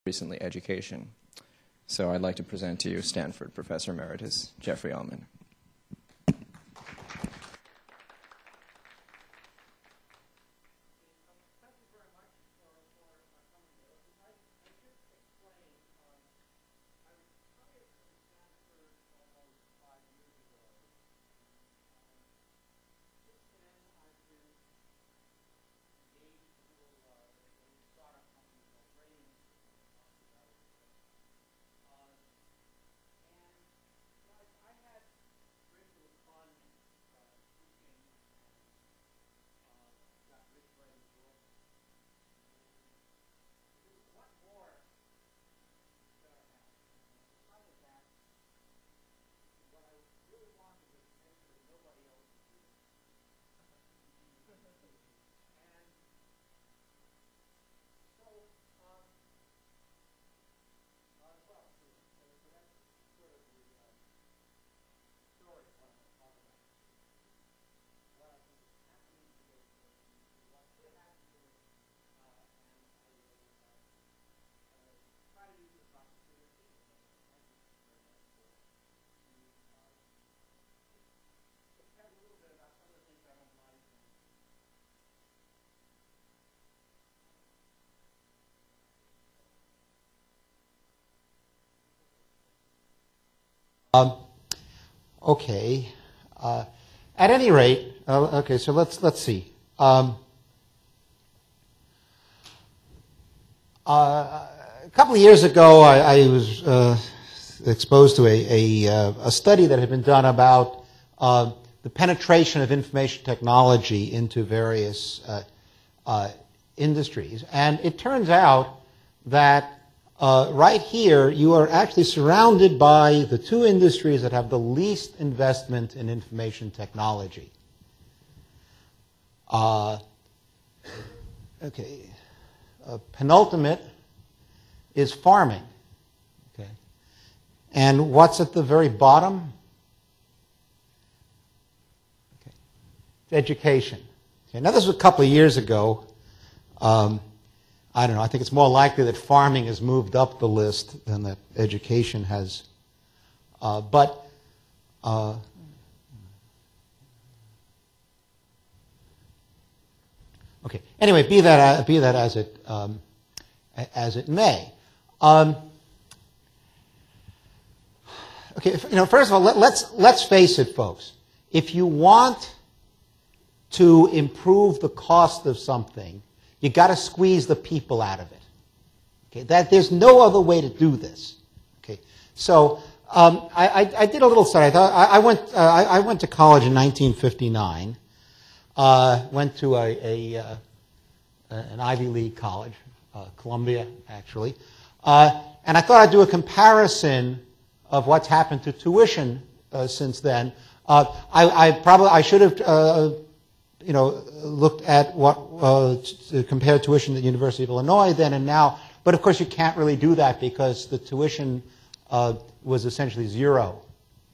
recently education. So I'd like to present to you Stanford Professor Emeritus Jeffrey Ullman. Okay. At any rate, okay. So let's see. A couple of years ago, I was exposed to a study that had been done about the penetration of information technology into various industries, and it turns out that right here, you are actually surrounded by the two industries that have the least investment in information technology. Penultimate is farming. Okay. And what's at the very bottom? Okay. It's education. Okay. Now, this was a couple of years ago. I don't know. I think it's more likely that farming has moved up the list than that education has. Okay. Anyway, be that as it may. Okay. First of all, let's face it, folks. If you want to improve the cost of something, you got to squeeze the people out of it. Okay, there's no other way to do this. Okay, so I did a little study. I went to college in 1959. Went to an Ivy League college, Columbia actually, and I thought I'd do a comparison of what's happened to tuition since then. I should have. Looked at what compared tuition at the University of Illinois then and now, but of course you can't really do that because the tuition was essentially zero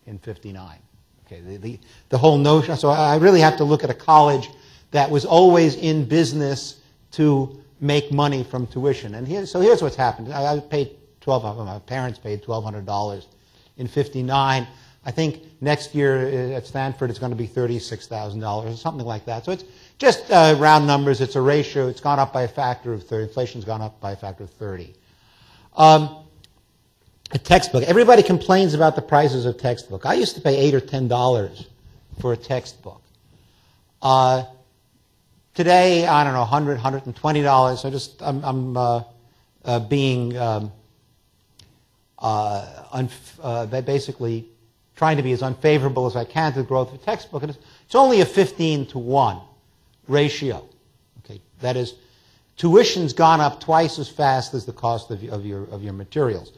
in '59. Okay, the whole notion. So I really have to look at a college that was always in business to make money from tuition. And here's what's happened. I paid my parents paid $1,200 in '59. I think next year at Stanford it's going to be $36,000 or something like that. So it's just round numbers. It's a ratio. It's gone up by a factor of 30. Inflation's gone up by a factor of 30. A textbook. Everybody complains about the prices of textbook. I used to pay $8 or $10 for a textbook. Today, I don't know, $100, $120. So I'm being basically trying to be as unfavorable as I can to the growth of a textbook. And it's only a 15-to-1 ratio. Okay, that is, tuition's gone up twice as fast as the cost of your materials.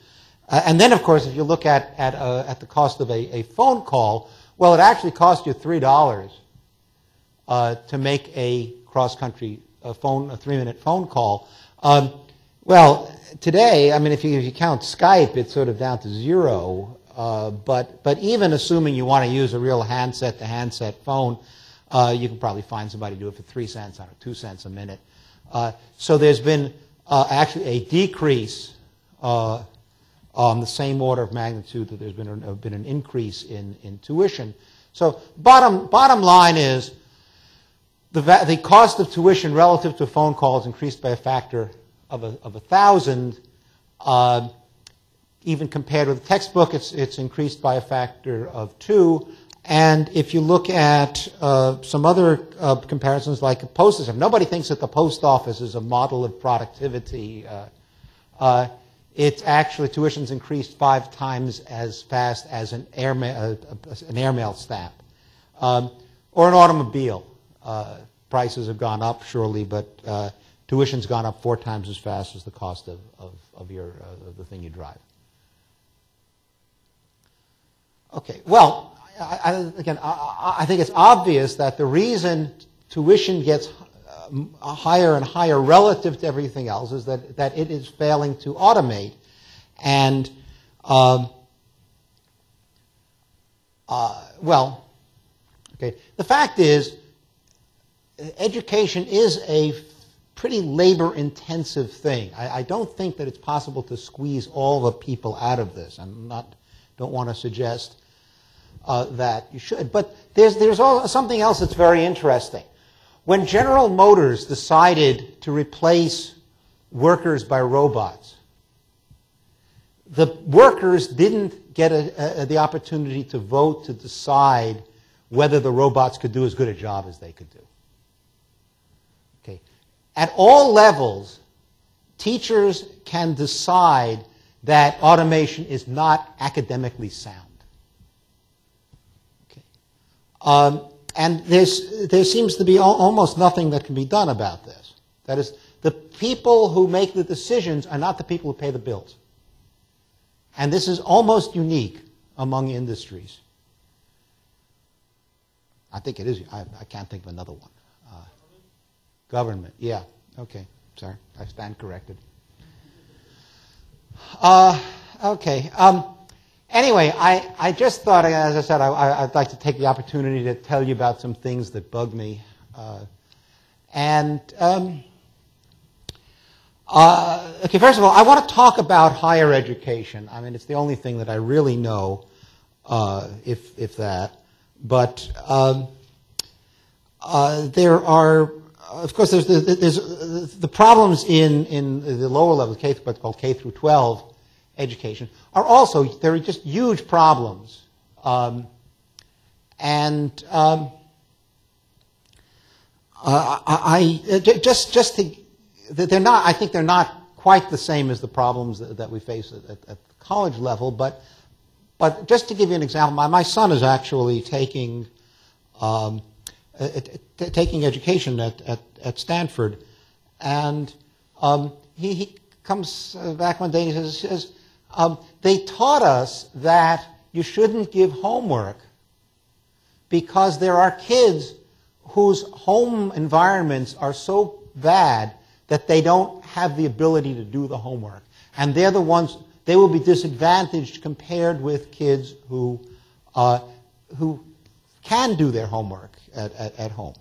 And then, of course, if you look at the cost of a phone call, well, it actually costs you $3 to make a cross-country a 3-minute phone call. Well, today, I mean, if you count Skype, it's sort of down to zero. But even assuming you want to use a real handset-to-handset phone, you can probably find somebody to do it for 3 cents or 2 cents a minute. So there's been actually a decrease on the same order of magnitude that there's been an increase in tuition. So bottom line is the cost of tuition relative to phone calls increased by a factor of 1,000. Even compared with the textbook, it's increased by a factor of 2. And if you look at some other comparisons like a postal system, nobody thinks that the post office is a model of productivity. It's actually, tuition's increased 5 times as fast as an airmail stamp. Or an automobile. Prices have gone up, surely, but tuition's gone up 4 times as fast as the cost of the thing you drive. Okay, well, I think it's obvious that the reason tuition gets higher and higher relative to everything else is that it is failing to automate. And, the fact is, education is a pretty labor-intensive thing. I don't think that it's possible to squeeze all the people out of this. Don't want to suggest that you should. But there's also something else that's very interesting. When General Motors decided to replace workers by robots, the workers didn't get the opportunity to vote to decide whether the robots could do as good a job as they could do. Okay. At all levels, teachers can decide that automation is not academically sound. And there seems to be almost nothing that can be done about this. That is, the people who make the decisions are not the people who pay the bills. And this is almost unique among industries. I think it is. I can't think of another one. Government, yeah. Okay, sorry. I stand corrected. Okay. Anyway, I just thought, as I said, I'd like to take the opportunity to tell you about some things that bug me. Okay, first of all, I want to talk about higher education. I mean, it's the only thing that I really know, if that. But there are, of course, there's the problems in the lower levels, what's called K through 12 education, are also, there are just huge problems. I think they're not quite the same as the problems that we face at the college level, but just to give you an example, my son is actually taking education at Stanford, and he comes back one day and he says, they taught us that you shouldn't give homework because there are kids whose home environments are so bad that they don't have the ability to do the homework. And they're the ones, they will be disadvantaged compared with kids who can do their homework at home.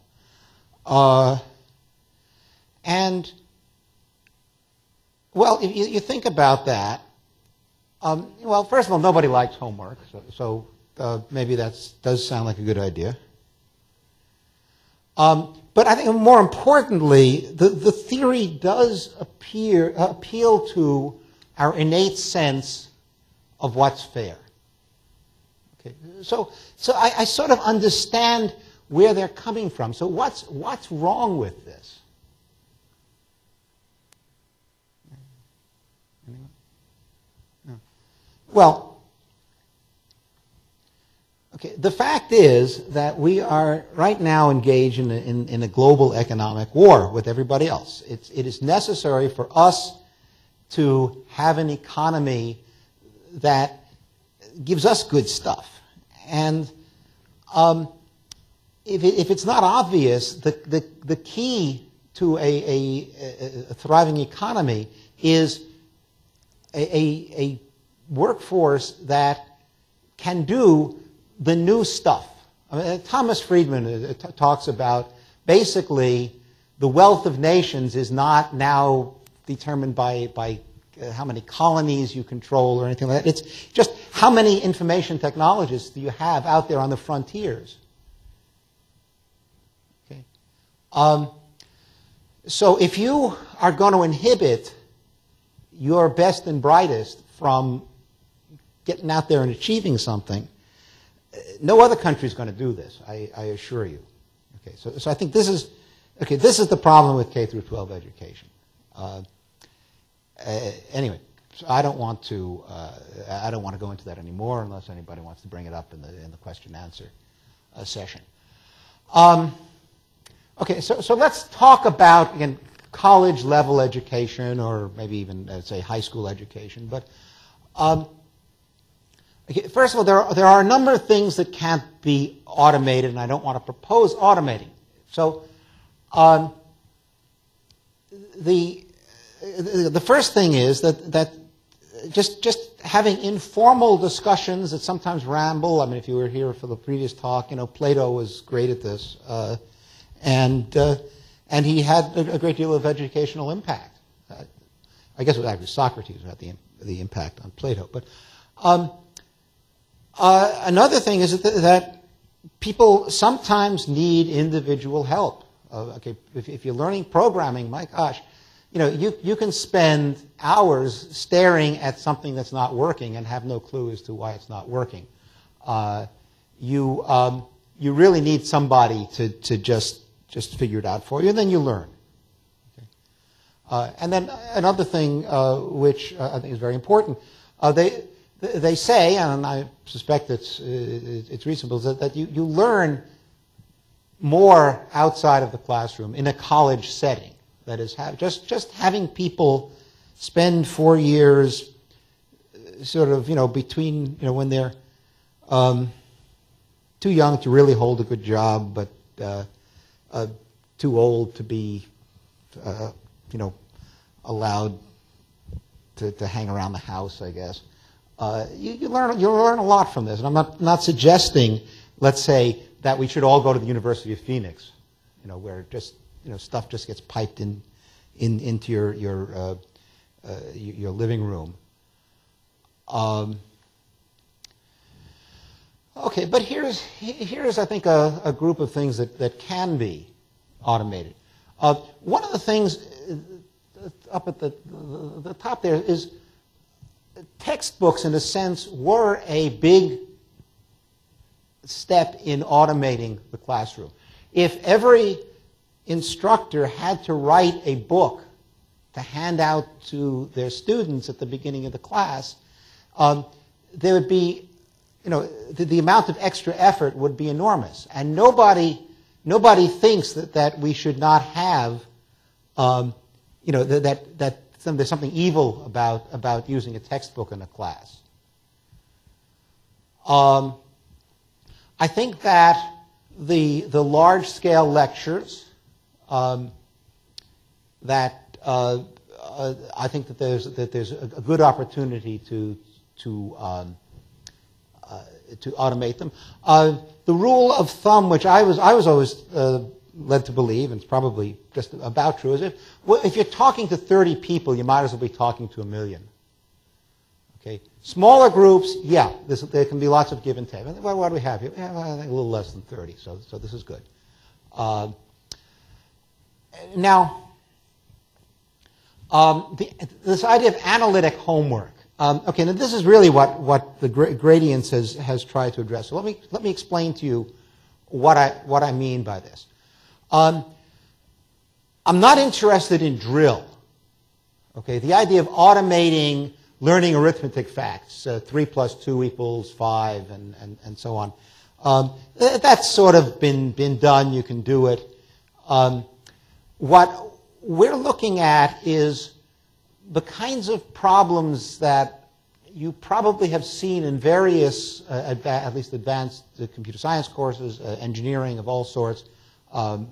And, well, if you think about that, well, first of all, nobody likes homework, so maybe that does sound like a good idea. But I think more importantly, the theory does appeal to our innate sense of what's fair. Okay, so I sort of understand where they're coming from. So what's wrong with this? Anyone? No. Well, okay, the fact is that we are right now engaged in a global economic war with everybody else. It is necessary for us to have an economy that gives us good stuff. And if it's not obvious, the key to a thriving economy is a workforce that can do the new stuff. I mean, Thomas Friedman talks about basically the wealth of nations is not now determined by colonies you control or anything like that. It's just how many information technologists do you have out there on the frontiers. Okay. So if you are going to inhibit your best and brightest from getting out there and achieving something, no other country is going to do this, I assure you. Okay, so I think this is the problem with K through 12 education. Anyway, so I don't want to go into that anymore unless anybody wants to bring it up in the question and answer session. Okay, so let's talk about, again, college level education, or maybe even say high school education. But okay, first of all, there are a number of things that can't be automated, and I don't want to propose automating. So the first thing is that just having informal discussions that sometimes ramble. I mean, if you were here for the previous talk, Plato was great at this, and he had a great deal of educational impact. I guess it was actually Socrates who had the impact on Plato. But another thing is that people sometimes need individual help. Okay, if you're learning programming, my gosh, you can spend hours staring at something that's not working and have no clue as to why it's not working. You really need somebody to just figure it out for you, and then you learn. Okay? And then another thing which I think is very important, they say, and I suspect it's reasonable, that you learn more outside of the classroom in a college setting. That is, just having people spend 4 years sort of, between, when they're too young to really hold a good job, but too old to be, allowed to hang around the house, I guess. You learn a lot from this. And I'm not suggesting, let's say, that we should all go to the University of Phoenix, where just stuff just gets piped into your living room. Okay, but here's I think a group of things that can be automated. One of the things up at the top there is textbooks, in a sense, were a big step in automating the classroom. If every instructor had to write a book to hand out to their students at the beginning of the class, there would be, the amount of extra effort would be enormous. And nobody thinks that we should not have, that there's something evil about using a textbook in a class. I think that the large-scale lectures, that I think that there's a good opportunity to automate them. The rule of thumb, which I was always led to believe, and it's probably just about true, is if you're talking to 30 people, you might as well be talking to 1 million. Okay, smaller groups, yeah, there can be lots of give and take. What do we have here? I think a little less than 30, so this is good. Now, this idea of analytic homework. Okay, now this is really what the Gradients has tried to address. So let me explain to you what I mean by this. I'm not interested in drill. Okay, the idea of automating learning arithmetic facts, 3 + 2 = 5, and so on. That's sort of been done. You can do it. What we're looking at is the kinds of problems that you probably have seen in various, at least advanced computer science courses, engineering of all sorts,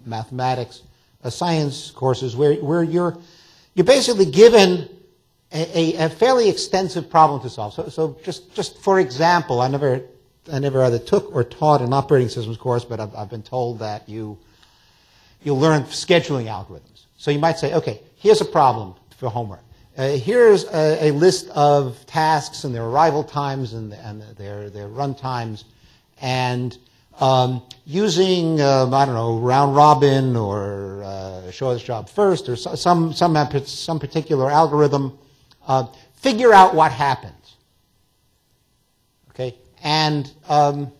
mathematics, science courses, where you're basically given a fairly extensive problem to solve. So just for example, I never either took or taught an operating systems course, but I've been told that you'll learn scheduling algorithms. So you might say, okay, here's a problem for homework. here's a list of tasks and their arrival times and their run times, and using, I don't know, round robin or show us job first or some particular algorithm, figure out what happens. Okay, and then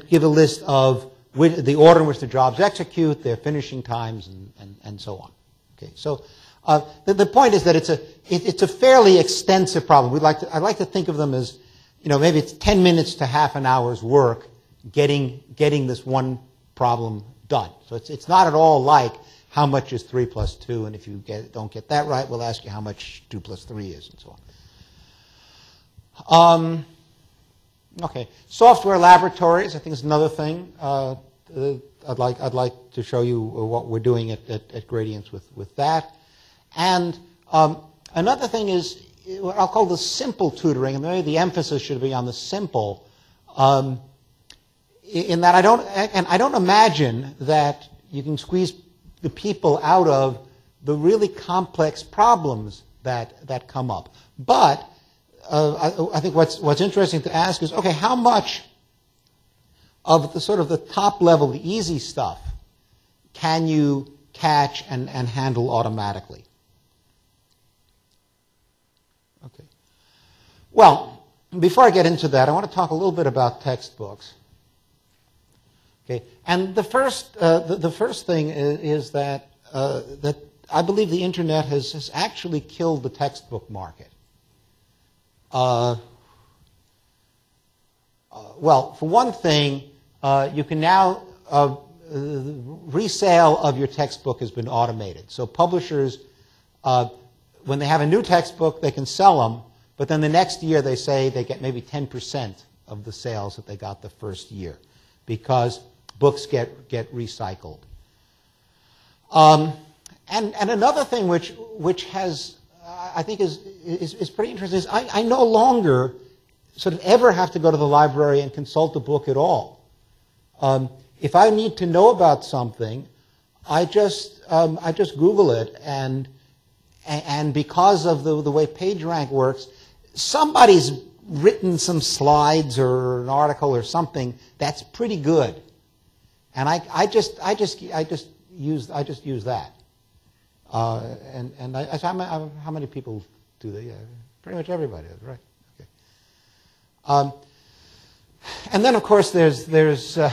give a list of the order in which the jobs execute, their finishing times, and so on. Okay, so the point is that it's a fairly extensive problem. I like to think of them as, maybe it's 10 minutes to half an hour's work getting this one problem done. So it's not at all like how much is 3 plus 2, and if you don't get that right, we'll ask you how much 2 plus 3 is, and so on. Okay, software laboratories, I think is another thing. I'd like to show you what we're doing at Gradients with that. And another thing is what I'll call the simple tutoring, and maybe the emphasis should be on the simple, in that I don't imagine that you can squeeze the people out of the really complex problems that come up. But I think what's interesting to ask is, okay, how much of the sort of the top level, the easy stuff, can you catch and handle automatically? Okay. Well, before I get into that, I want to talk a little bit about textbooks. Okay, and the first thing is that that I believe the internet has actually killed the textbook market. Well, for one thing, you can now resale of your textbook has been automated. So publishers, when they have a new textbook, they can sell them, but then the next year they say they get maybe 10% of the sales that they got the first year, because books get recycled. And another thing which has I think is pretty interesting is I no longer sort of ever have to go to the library and consult a book at all. If I need to know about something, I just Google it, and because of the way PageRank works, somebody's written some slides or an article or something that's pretty good, and I just use that. And how many people do that? Yeah, pretty much everybody does, right? Okay. And then of course there's the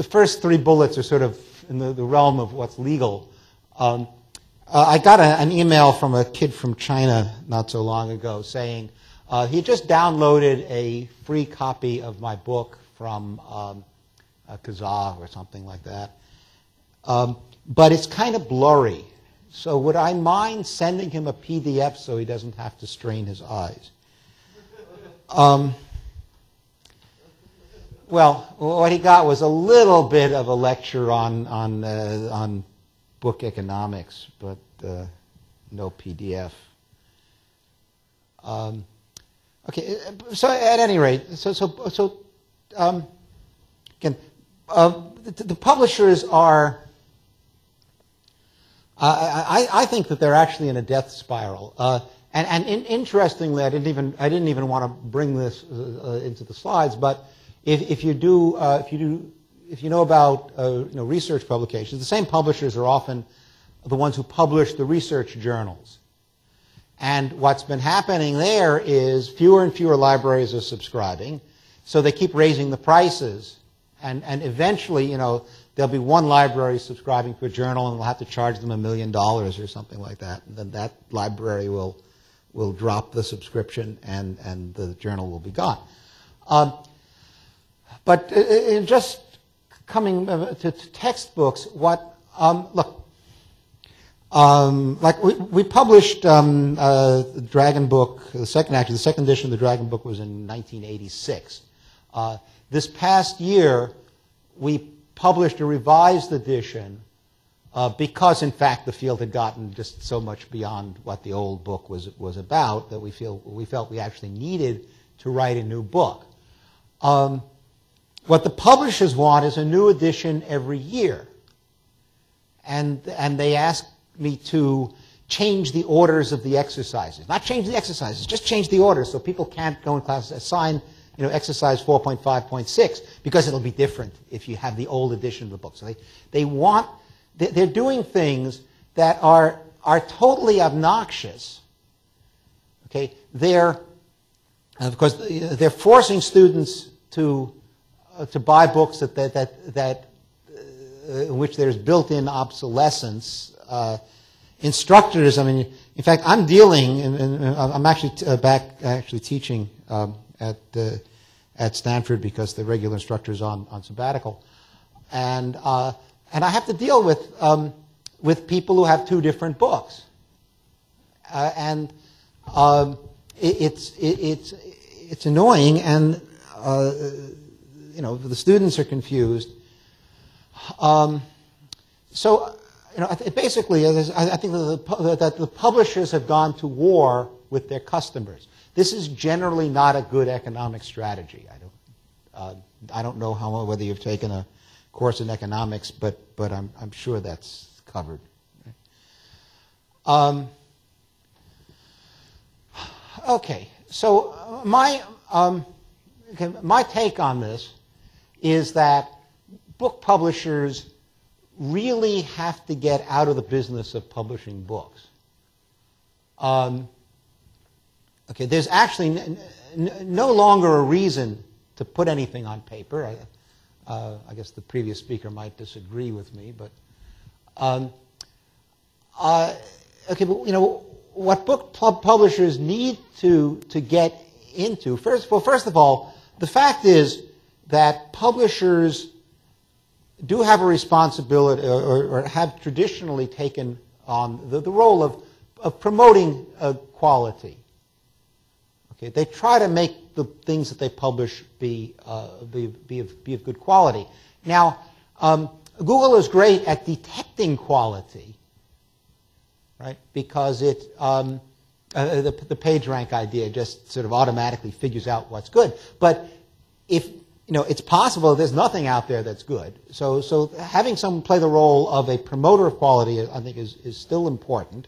first 3 bullets are sort of in the realm of what's legal. I got an email from a kid from China not so long ago saying he just downloaded a free copy of my book from Kazaa or something like that. But it's kind of blurry. So would I mind sending him a PDF so he doesn't have to strain his eyes? Well, what he got was a little bit of a lecture on book economics, but no PDF. Okay, so at any rate, again, the publishers are. I think that they're actually in a death spiral. And interestingly, I didn't even want to bring this into the slides, but if you know about research publications, the same publishers are often the ones who publish the research journals. And what's been happening there is fewer and fewer libraries are subscribing, so they keep raising the prices, and eventually, there'll be one library subscribing to a journal, and we'll have to charge them $1 million or something like that, and then that library will drop the subscription, and the journal will be gone. But just coming to textbooks, like we published the Dragon book, the second edition of the Dragon book was in 1986. This past year, we published a revised edition because, in fact, the field had gotten just so much beyond what the old book was about that we felt we actually needed to write a new book. What the publishers want is a new edition every year. and they ask me to change the orders of the exercises. Not change the exercises, just change the orders so people can't go in class and assign exercise 4.5.6 because it'll be different if you have the old edition of the book. So they're doing things that are totally obnoxious. Okay, of course they're forcing students to buy books that in which there's built-in obsolescence. Instructors, I mean, in fact, I'm dealing, and I'm actually back teaching at Stanford because the regular instructor is on sabbatical, and I have to deal with people who have two different books, and it's annoying, and the students are confused. So. Basically, I think that the publishers have gone to war with their customers. This is generally not a good economic strategy. I don't know whether you've taken a course in economics, but I'm sure that's covered. Okay, so my take on this is that book publishers really have to get out of the business of publishing books. There's actually no longer a reason to put anything on paper. I guess the previous speaker might disagree with me, but what book publishers need to get into, first of all, the fact is that publishers do have a responsibility, or have traditionally taken on the role of promoting quality. Okay, they try to make the things that they publish be of good quality. Now, Google is great at detecting quality, right? Because the PageRank idea just sort of automatically figures out what's good. But if it's possible there's nothing out there that's good. So having someone play the role of a promoter of quality, I think, is still important.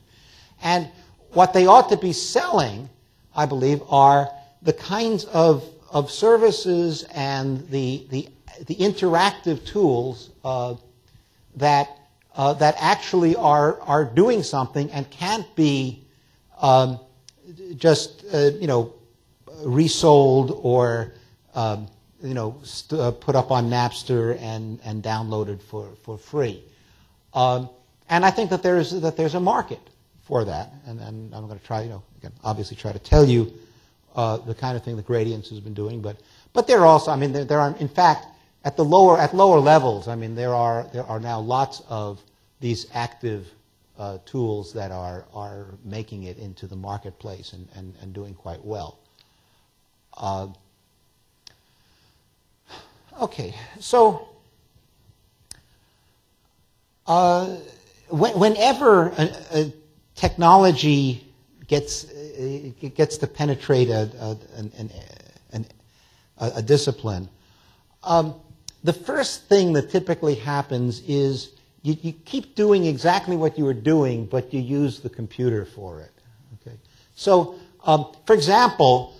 And what they ought to be selling, I believe, are the kinds of services and the interactive tools that actually are doing something and can't be just resold or put up on Napster and downloaded for free. And I think that there's a market for that. And I'm going to try, again, obviously try to tell you the kind of thing that Gradients has been doing. But there are also, I mean, there are, in fact, at lower levels, I mean, there are now lots of these active tools that are making it into the marketplace and doing quite well. Okay, so whenever a technology gets to penetrate a discipline, the first thing that typically happens is you keep doing exactly what you were doing, but you use the computer for it. Okay, so for example.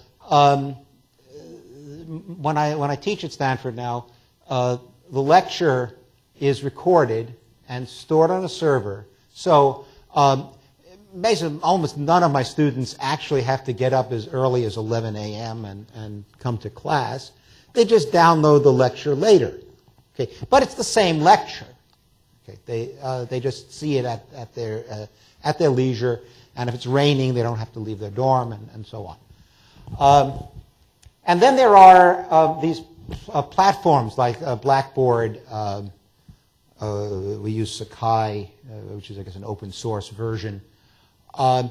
When I teach at Stanford now, the lecture is recorded and stored on a server. So basically, almost none of my students actually have to get up as early as 11 a.m. and come to class. They just download the lecture later. Okay, but it's the same lecture. Okay, they just see it at their leisure, and if it's raining, they don't have to leave their dorm, and so on. And then there are these platforms like Blackboard. We use Sakai, which is, I guess, an open source version. And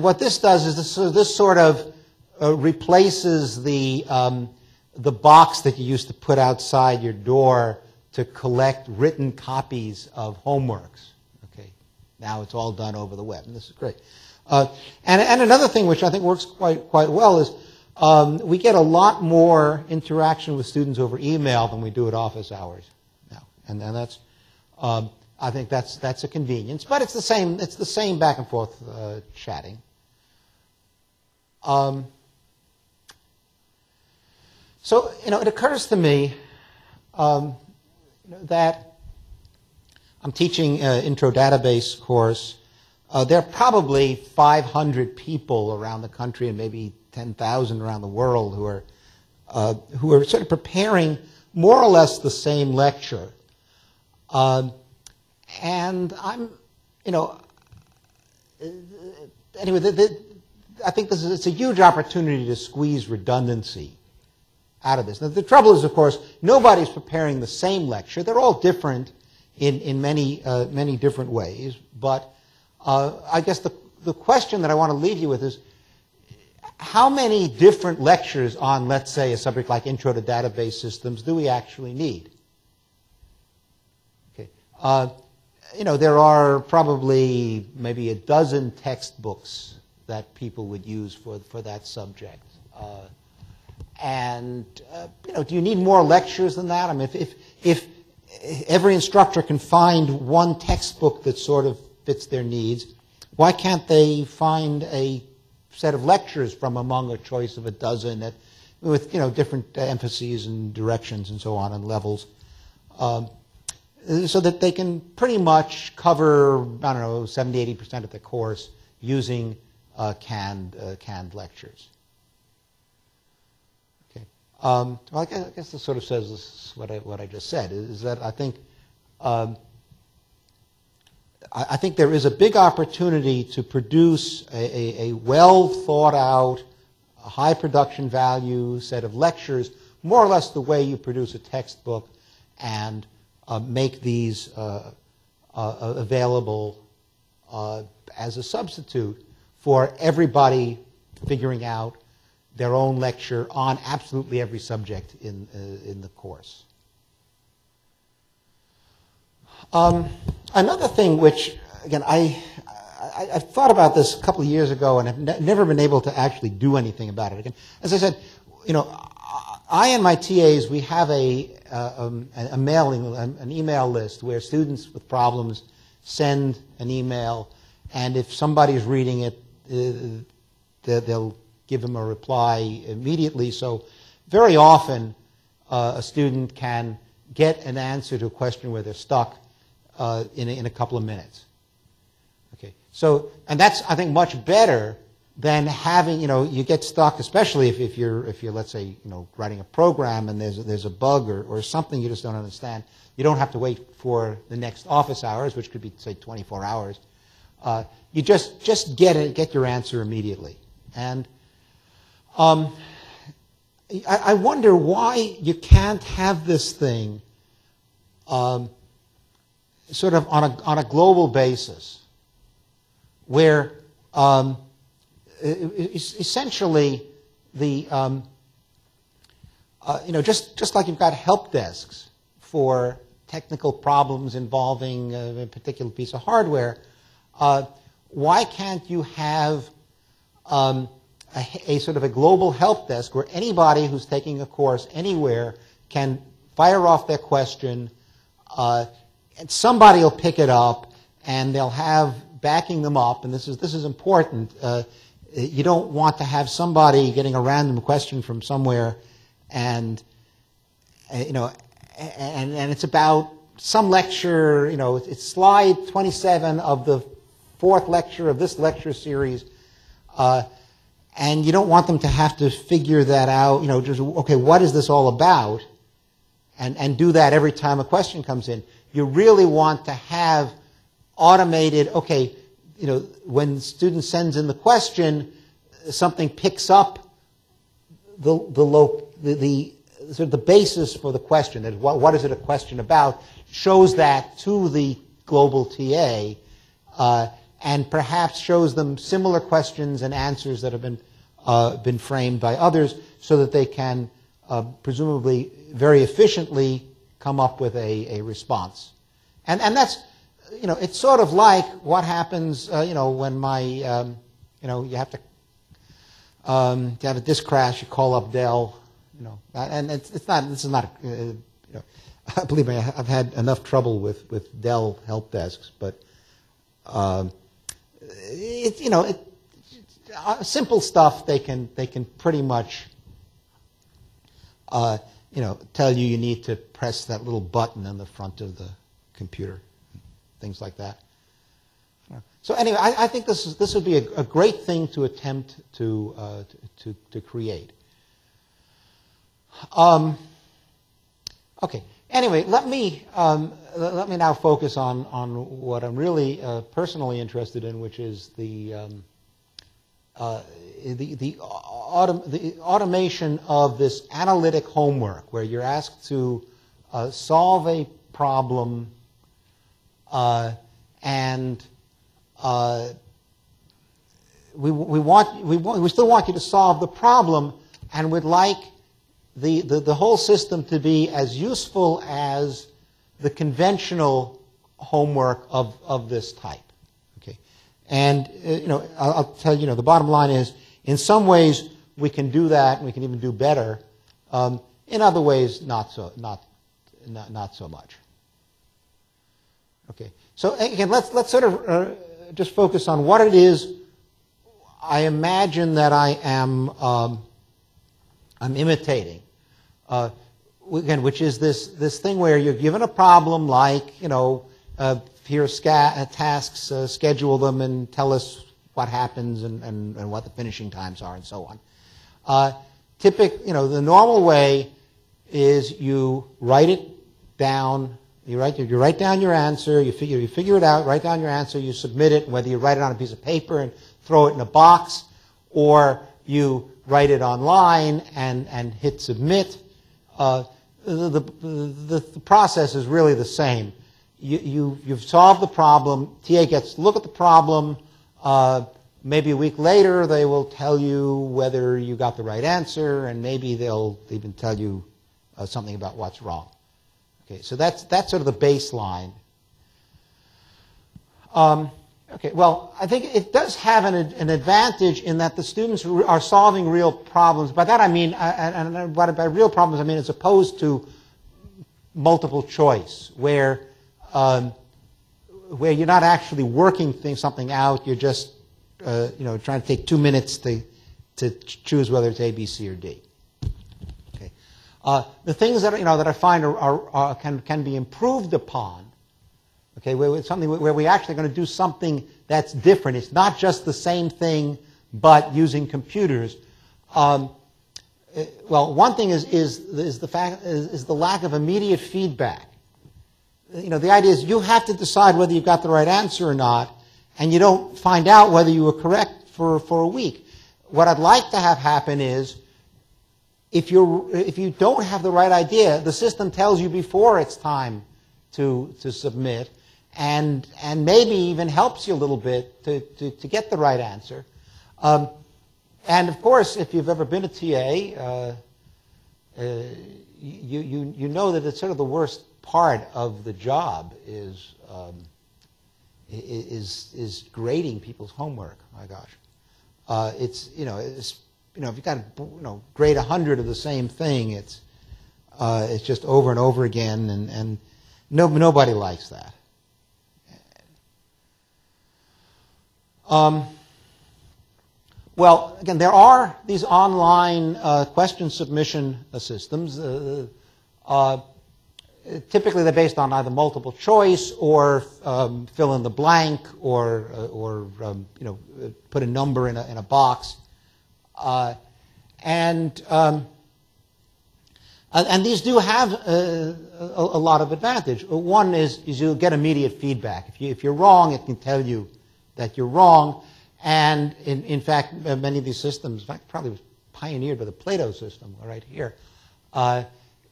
what this does is this sort of replaces the box that you used to put outside your door to collect written copies of homeworks. Okay, now it's all done over the web, and this is great. And another thing which I think works quite well is we get a lot more interaction with students over email than we do at office hours now. and that's I think that's a convenience, but it's the same back and forth chatting. So it occurs to me that I'm teaching an intro database course. There are probably 500 people around the country and maybe 10,000 around the world who are sort of preparing more or less the same lecture. And I'm, anyway, I think it's a huge opportunity to squeeze redundancy out of this. Now, the trouble is, of course, nobody's preparing the same lecture. They're all different in many different ways. But I guess the question that I want to leave you with is, how many different lectures on, let's say, a subject like Intro to Database Systems do we actually need? Okay. There are probably maybe a dozen textbooks that people would use for that subject. Do you need more lectures than that? I mean, if every instructor can find one textbook that sort of fits their needs, why can't they find a set of lectures from among a choice of a dozen with different emphases and directions and so on and levels, so that they can pretty much cover, 70-80% of the course using canned lectures. Okay. Well, I guess this sort of says what I just said, is that I think there is a big opportunity to produce a well thought out, high production value set of lectures, more or less the way you produce a textbook, and make these available as a substitute for everybody figuring out their own lecture on absolutely every subject in the course. Another thing which, again, I've thought about this a couple of years ago and have never been able to actually do anything about it. Again, as I said, I and my TAs, we have an email list where students with problems send an email, and if somebody's reading it, they'll give them a reply immediately. So very often a student can get an answer to a question where they're stuck in a couple of minutes. Okay, so, and that's, I think, much better than having, you get stuck, especially if you're let's say, writing a program and there's a bug or something you just don't understand. You don't have to wait for the next office hours, which could be, say, 24 hours. You just get your answer immediately. And I wonder why you can't have this thing sort of on a global basis, where essentially the just like you've got help desks for technical problems involving a particular piece of hardware, why can't you have a sort of a global help desk where anybody who's taking a course anywhere can fire off their question, and somebody will pick it up, and they'll have backing them up, and this is important. You don't want to have somebody getting a random question from somewhere, and and it's about some lecture. It's slide 27 of the 4th lecture of this lecture series, and you don't want them to have to figure that out. Just okay, what is this all about? And do that every time a question comes in. You really want to have automated, okay, when the student sends in the question, something picks up the sort of the basis for the question. That what is it a question about? Shows that to the global TA, and perhaps shows them similar questions and answers that have been framed by others, so that they can presumably very efficiently come up with a response. And that's, it's sort of like what happens, when you have to have a disk crash, you call up Dell, and this is not, believe me, I've had enough trouble with Dell help desks, but simple stuff they can pretty much tell you need to press that little button on the front of the computer, things like that. So anyway, I think this would be a great thing to attempt to create. Okay. Anyway, let me now focus on what I'm really personally interested in, which is the automation of this analytic homework, where you're asked to solve a problem and we still want you to solve the problem, and would like the whole system to be as useful as the conventional homework of this type. Okay, and I'll tell you, the bottom line is, in some ways we can do that, and we can even do better. In other ways, not so much. Okay, so again, let's sort of just focus on what it is I imagine that I am I'm imitating. Again, which is this thing where you're given a problem like, here are tasks, schedule them and tell us what happens and what the finishing times are and so on. The normal way is you write it down. You write down your answer. You figure it out. Write down your answer. You submit it. Whether you write it on a piece of paper and throw it in a box, or you write it online and hit submit. The process is really the same. You've solved the problem. TA gets to look at the problem. Maybe a week later, they will tell you whether you got the right answer, and maybe they'll even tell you something about what's wrong. Okay, so that's sort of the baseline. Okay, well, I think it does have an advantage in that the students are solving real problems. By that I mean, and by real problems I mean as opposed to multiple choice, where you're not actually working something out. You're just trying to take 2 minutes to choose whether it's A, B, C, or D. Okay, the things that that I find can be improved upon. Okay, where it's something where we're actually going to do something that's different. It's not just the same thing, but using computers. Well, one thing is the lack of immediate feedback. The idea is you have to decide whether you've got the right answer or not, and you don't find out whether you were correct for a week. What I'd like to have happen is, if you don't have the right idea, the system tells you before it's time to submit, and maybe even helps you a little bit to get the right answer. And of course, if you've ever been a TA, you know that it's sort of the worst part of the job is grading people's homework. My gosh, if you've got to grade 100 of the same thing, it's just over and over again, and nobody likes that. Well, again, there are these online question submission systems. Typically, they're based on either multiple choice or fill in the blank, or put a number in a box, and these do have a lot of advantage. One is you'll get immediate feedback. If you're wrong, it can tell you that you're wrong. And in fact, many of these systems, in fact, probably was pioneered by the Plato system right here,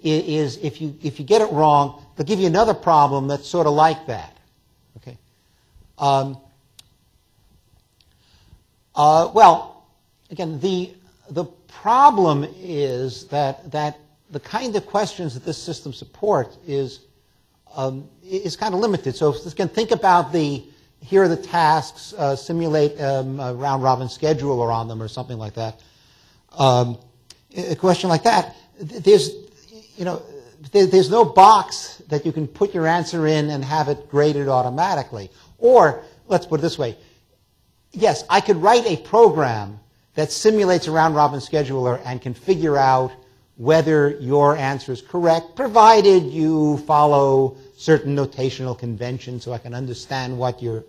is if you get it wrong, they'll give you another problem that's sort of like that. Okay. Well, again, the problem is that the kind of questions that this system supports is kind of limited. So if you can think about here are the tasks, simulate a round-robin scheduler on them or something like that. A question like that, there's no box that you can put your answer in and have it graded automatically. Or, let's put it this way, yes, I could write a program that simulates a round-robin scheduler and can figure out whether your answer is correct, provided you follow certain notational conventions so I can understand what you're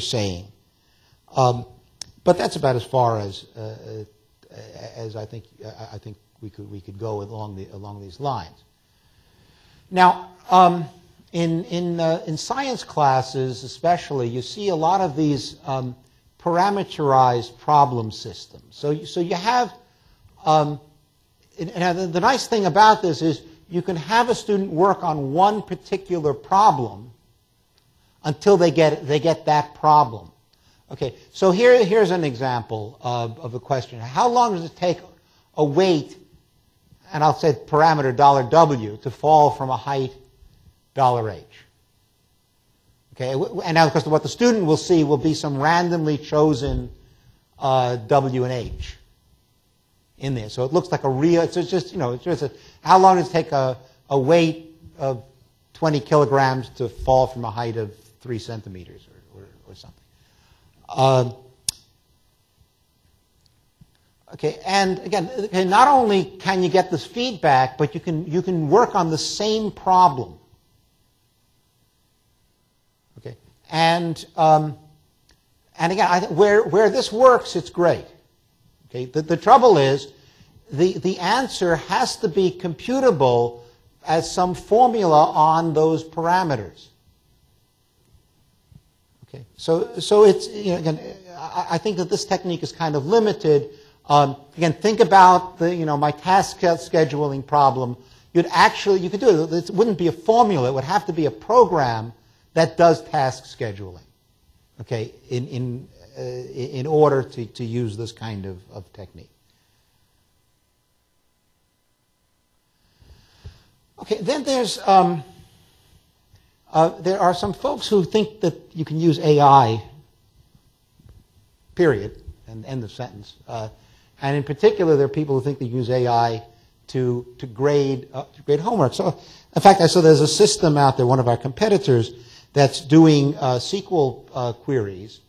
saying. But that's about as far as I think we could go along these lines. Now, in science classes, especially, you see a lot of these parameterized problem systems. So you have, and the nice thing about this is you can have a student work on one particular problem until they get that problem. Okay, so here's an example of a question. How long does it take a weight, and I'll say parameter $W, to fall from a height $H? Okay, and now, because what the student will see will be some randomly chosen W and H in there. So it looks like a real, it's just, it's just how long does it take a weight of 20 kilograms to fall from a height of 3 centimeters or something. Okay, and again, not only can you get this feedback, but you can work on the same problem. Okay, and again, where this works, it's great. Okay, the trouble is, the answer has to be computable as some formula on those parameters. Okay, so it's, again, I think that this technique is kind of limited. Again, think about my task scheduling problem. You could do it. It wouldn't be a formula. It would have to be a program that does task scheduling. Okay, in order to use this kind of technique. Okay, then there are some folks who think that you can use AI, period, and end of sentence. And in particular, there are people who think they use AI to grade homework. So, in fact, I saw there's a system out there, one of our competitors, that's doing SQL queries,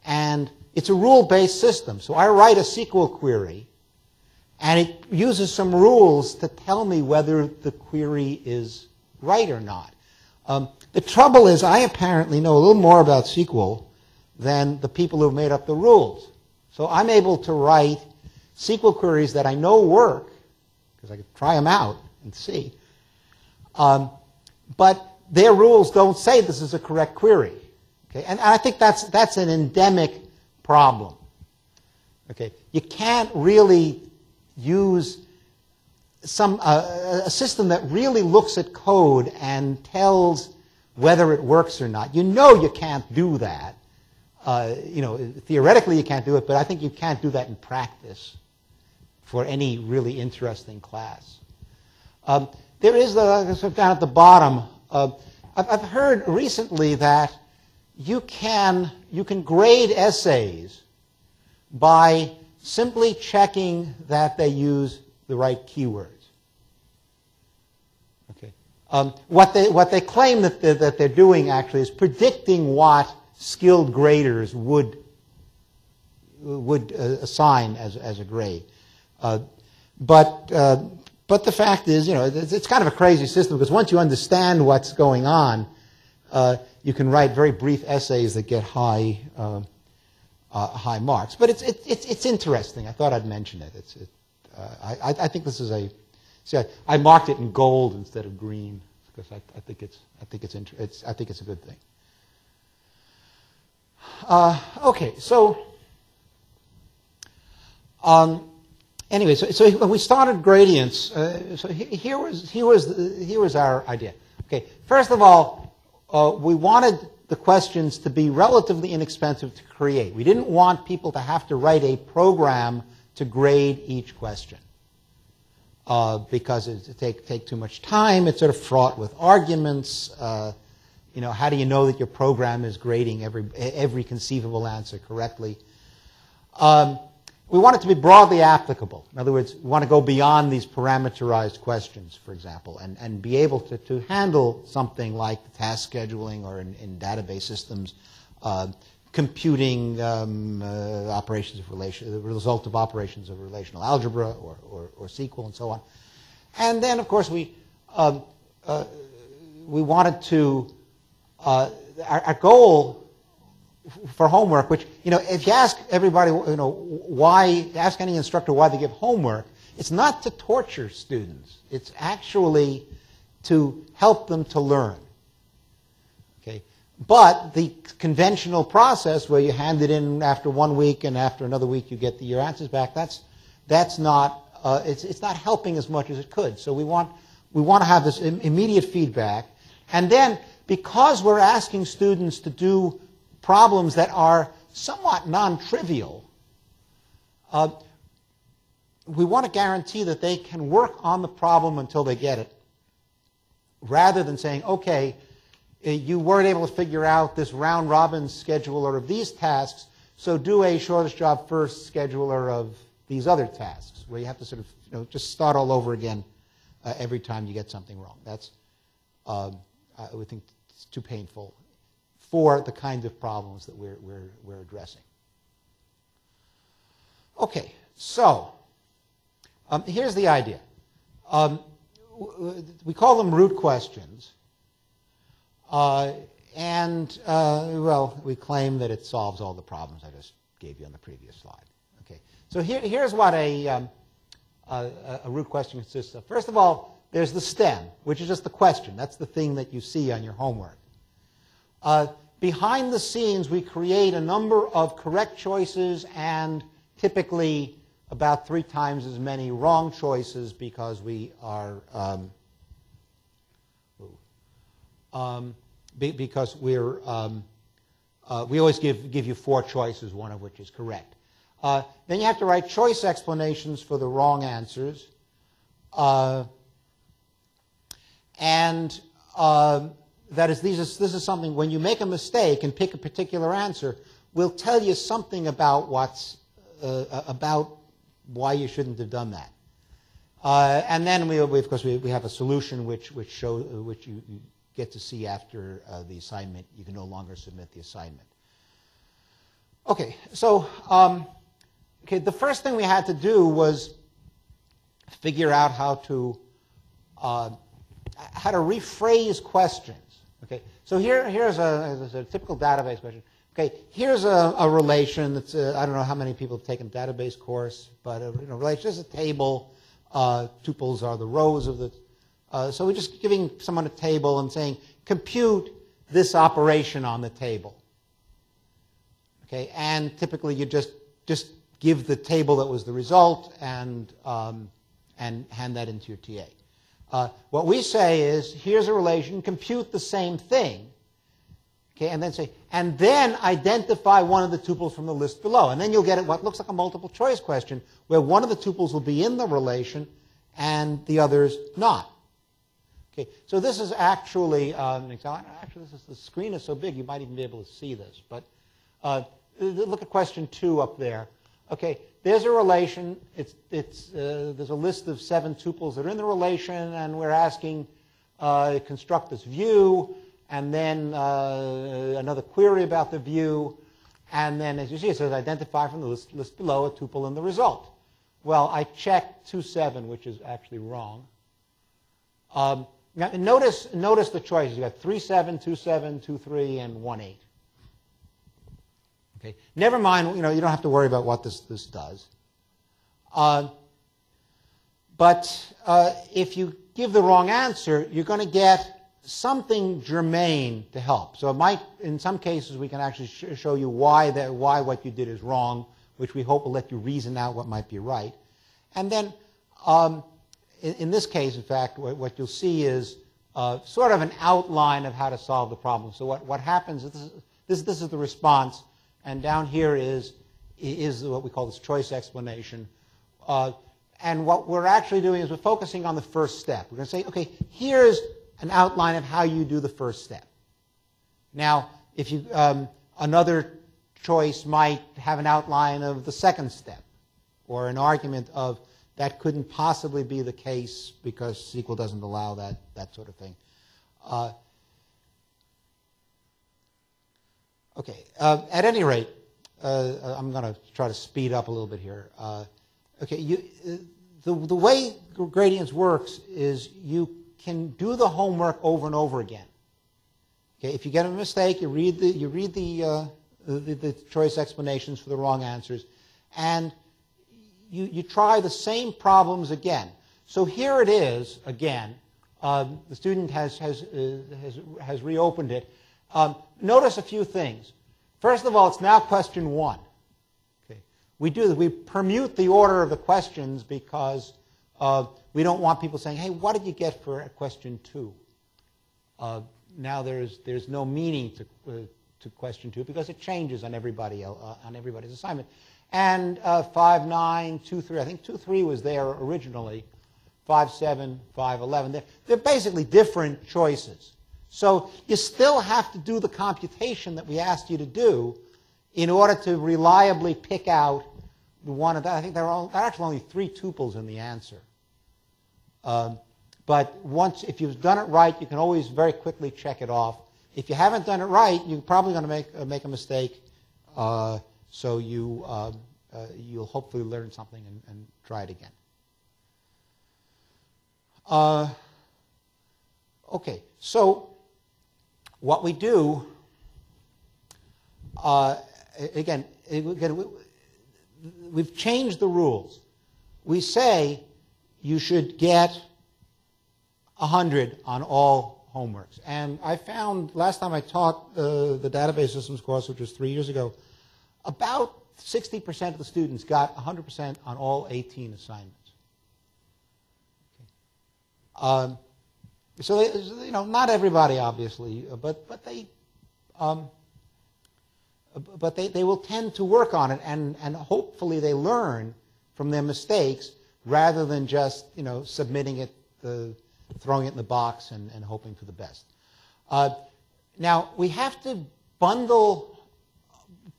and it's a rule-based system. So I write a SQL query, and it uses some rules to tell me whether the query is right or not. The trouble is, I apparently know a little more about SQL than the people who have made up the rules. So I'm able to write SQL queries that I know work, because I can try them out and see. But their rules don't say this is a correct query. Okay? And I think that's an endemic problem. Okay? You can't really use a system that really looks at code and tells whether it works or not. You can't do that. Theoretically you can't do it, but I think you can't do that in practice for any really interesting class. There is, down at the bottom, I've heard recently that you can grade essays by simply checking that they use the right keywords. Okay. What they claim that they're doing actually is predicting what skilled graders would assign as a grade. But the fact is, it's kind of a crazy system, because once you understand what's going on, you can write very brief essays that get high marks. But it's interesting. I thought I'd mention it. I think this is I marked it in gold instead of green because I think it's a good thing. Okay, so anyway, so when we started gradients, so here was our idea. Okay, first of all, we wanted the questions to be relatively inexpensive to create. We didn't want people to have to write a program to grade each question because it take too much time. It's sort of fraught with arguments. How do you know that your program is grading every conceivable answer correctly? we want it to be broadly applicable. In other words, we want to go beyond these parameterized questions, for example, and be able to handle something like task scheduling or in database systems, computing operations of the result of operations of relational algebra or SQL and so on. And then, of course, we wanted to, our goal for homework, which, if you ask everybody, ask any instructor why they give homework, it's not to torture students. It's actually to help them to learn. Okay? But the conventional process where you hand it in after 1 week and after another week you get your answers back, that's not, it's not helping as much as it could. So we want to have this immediate feedback. And then, because we're asking students to do problems that are somewhat non-trivial, we want to guarantee that they can work on the problem until they get it, rather than saying, okay, you weren't able to figure out this round-robin scheduler of these tasks, so do a shortest job first scheduler of these other tasks, where you have to sort of just start all over again every time you get something wrong. That's, we think it's too painful for the kinds of problems that we're addressing. Okay, so here's the idea. We call them root questions, and well, we claim that it solves all the problems I just gave you on the previous slide. Okay, so here's what a root question consists of. First of all, there's the stem, which is just the question. That's the thing that you see on your homework. Behind the scenes, we create a number of correct choices and typically about 3 times as many wrong choices, because we are we always give you 4 choices, one of which is correct. Then you have to write choice explanations for the wrong answers, that is, this is something, when you make a mistake and pick a particular answer, we'll tell you something about about why you shouldn't have done that. And then of course we have a solution which you get to see after the assignment. You can no longer submit the assignment. Okay, so the first thing we had to do was figure out how to rephrase questions. Okay, so here's a typical database question. Okay, here's a relation that's I don't know how many people have taken a database course, but relation is a table. Tuples are the rows of the. So we're just giving someone a table and saying, compute this operation on the table. Okay, and typically you just give the table that was the result and hand that into your TA. What we say is, here's a relation, compute the same thing, okay, and then say, and then identify one of the tuples from the list below. And then you'll get what looks like a multiple choice question, where one of the tuples will be in the relation and the others not. Okay, so this is actually an example. Actually, the screen is so big you might even be able to see this. But look at question 2 up there. Okay, there's a relation. There's a list of 7 tuples that are in the relation, and we're asking construct this view, and then another query about the view, and then, as you see, it says identify from the list below a tuple in the result. Well, I checked 2.7, which is actually wrong. Now, notice the choices. You got 3.7, 2.7, 2.3, and 1.8. Okay. Never mind, you don't have to worry about what this does. But if you give the wrong answer, you're going to get something germane to help. So it might, in some cases, we can actually show you why what you did is wrong, which we hope will let you reason out what might be right. And then, in this case, in fact, what you'll see is sort of an outline of how to solve the problem. So what happens is this is the response. And down here is what we call this choice explanation. And what we're actually doing is we're focusing on the first step. We're going to say, okay, here's an outline of how you do the first step. Now, if you another choice might have an outline of the second step. or an argument of that couldn't possibly be the case because SQL doesn't allow that sort of thing. Okay, at any rate, I'm going to try to speed up a little bit here. Okay, the way gradients works is you can do the homework over and over again. Okay, if you get a mistake, you read the choice explanations for the wrong answers, and you try the same problems again. So here it is again. The student has reopened it. Notice a few things. First of all, it's now question 1. Okay, we permute the order of the questions because we don't want people saying, "Hey, what did you get for question 2?" Now there's no meaning to question 2 because it changes on everybody's assignment. And 5, 9, 2, 3. I think 2, 3 was there originally. 5, 7, 5, 11. They're basically different choices. So you still have to do the computation that we asked you to do in order to reliably pick out the one of that. I think there are actually only 3 tuples in the answer. But if you've done it right, you can always very quickly check it off. If you haven't done it right, you're probably going to make a mistake. So you'll hopefully learn something and try it again. Okay, so what we do, again, we've changed the rules. We say you should get 100 on all homeworks. And I found, last time I taught the database systems course, which was 3 years ago, about 60% of the students got 100% on all 18 assignments. Okay. So not everybody, obviously, but they will tend to work on it, and hopefully they learn from their mistakes rather than just submitting it, throwing it in the box and hoping for the best. Now we have to bundle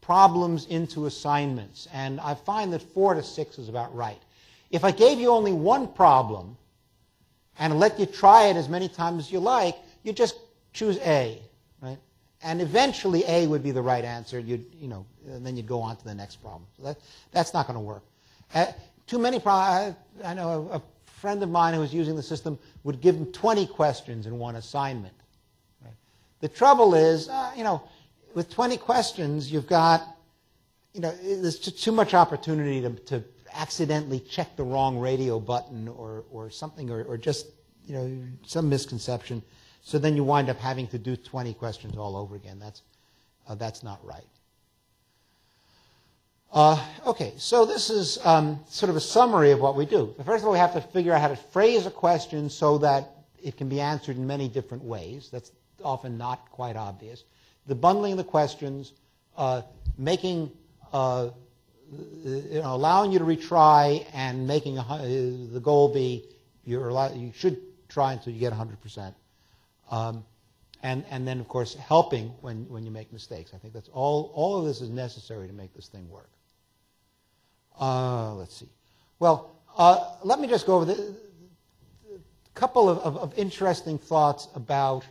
problems into assignments, and I find that 4 to 6 is about right. If I gave you only one problem and let you try it as many times as you like, you just choose A, right? And eventually A would be the right answer. And then you'd go on to the next problem. So that's not going to work. Too many problems. I know a friend of mine who was using the system would give him 20 questions in one assignment. Right? The trouble is, with 20 questions, you've got, there's just too much opportunity to accidentally check the wrong radio button or something, or just, some misconception. So then you wind up having to do 20 questions all over again. That's not right. Okay, so this is sort of a summary of what we do. First of all, we have to figure out how to phrase a question so that it can be answered in many different ways. That's often not quite obvious. The bundling of the questions, making, allowing you to retry, and making the goal be you should try until you get 100%, and then of course helping when you make mistakes. I think that's all of this is necessary to make this thing work. Let's see. Well, let me just go over a couple of interesting thoughts about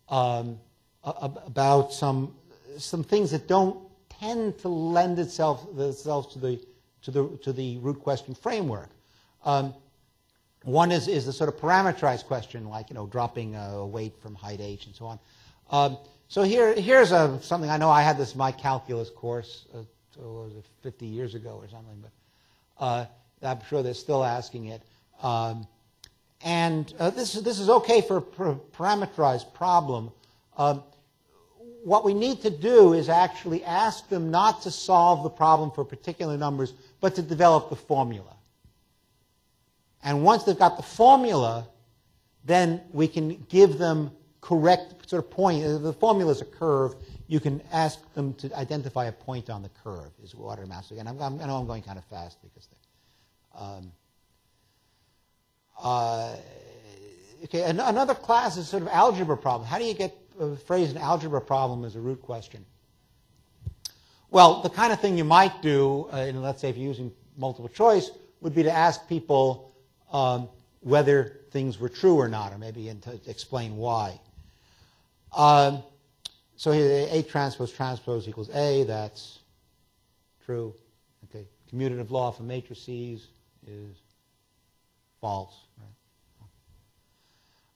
some things that don't tend to lend themselves to the root question framework. One is the sort of parameterized question, like dropping a weight from height h and so on. So here's something I know. I had this in my calculus course. Was it 50 years ago or something? But I'm sure they're still asking it. This is okay for a parameterized problem. What we need to do is actually ask them not to solve the problem for particular numbers, but to develop the formula. And once they've got the formula, then we can give them correct sort of point. The formula is a curve. You can ask them to identify a point on the curve, is what it amounts to. And I know I'm going kind of fast because okay, another class is sort of algebra problem. How do you phrase an algebra problem as a root question? Well, the kind of thing you might do, let's say if you're using multiple choice would be to ask people whether things were true or not, or maybe to explain why. So here, A transpose equals A, that's true. Okay. Commutative law for matrices is false.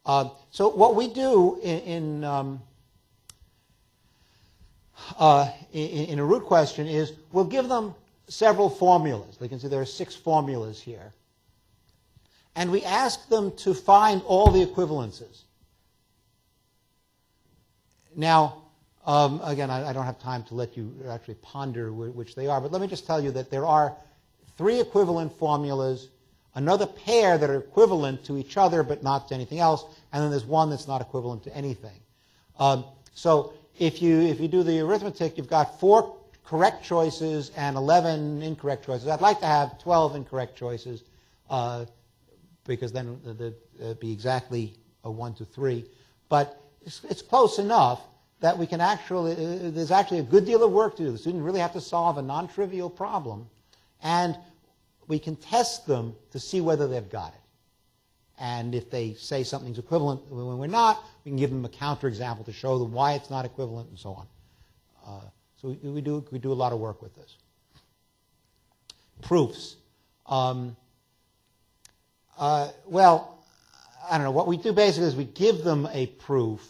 Right? So what we do in a root question is we'll give them several formulas. You can see there are 6 formulas here. And we ask them to find all the equivalences. Now, again, I don't have time to let you actually ponder which they are, but let me just tell you that there are 3 equivalent formulas, another pair that are equivalent to each other but not to anything else, and then there's one that's not equivalent to anything. So if you do the arithmetic, you've got 4 correct choices and 11 incorrect choices. I'd like to have 12 incorrect choices because then it'd be exactly a 1 to 3. But it's close enough that we can actually, there's actually a good deal of work to do. The student really have to solve a non-trivial problem, and we can test them to see whether they've got it. And if they say something's equivalent when we're not, we can give them a counterexample to show them why it's not equivalent and so on. So we do a lot of work with this. Proofs. Well, I don't know. What we do basically is we give them a proof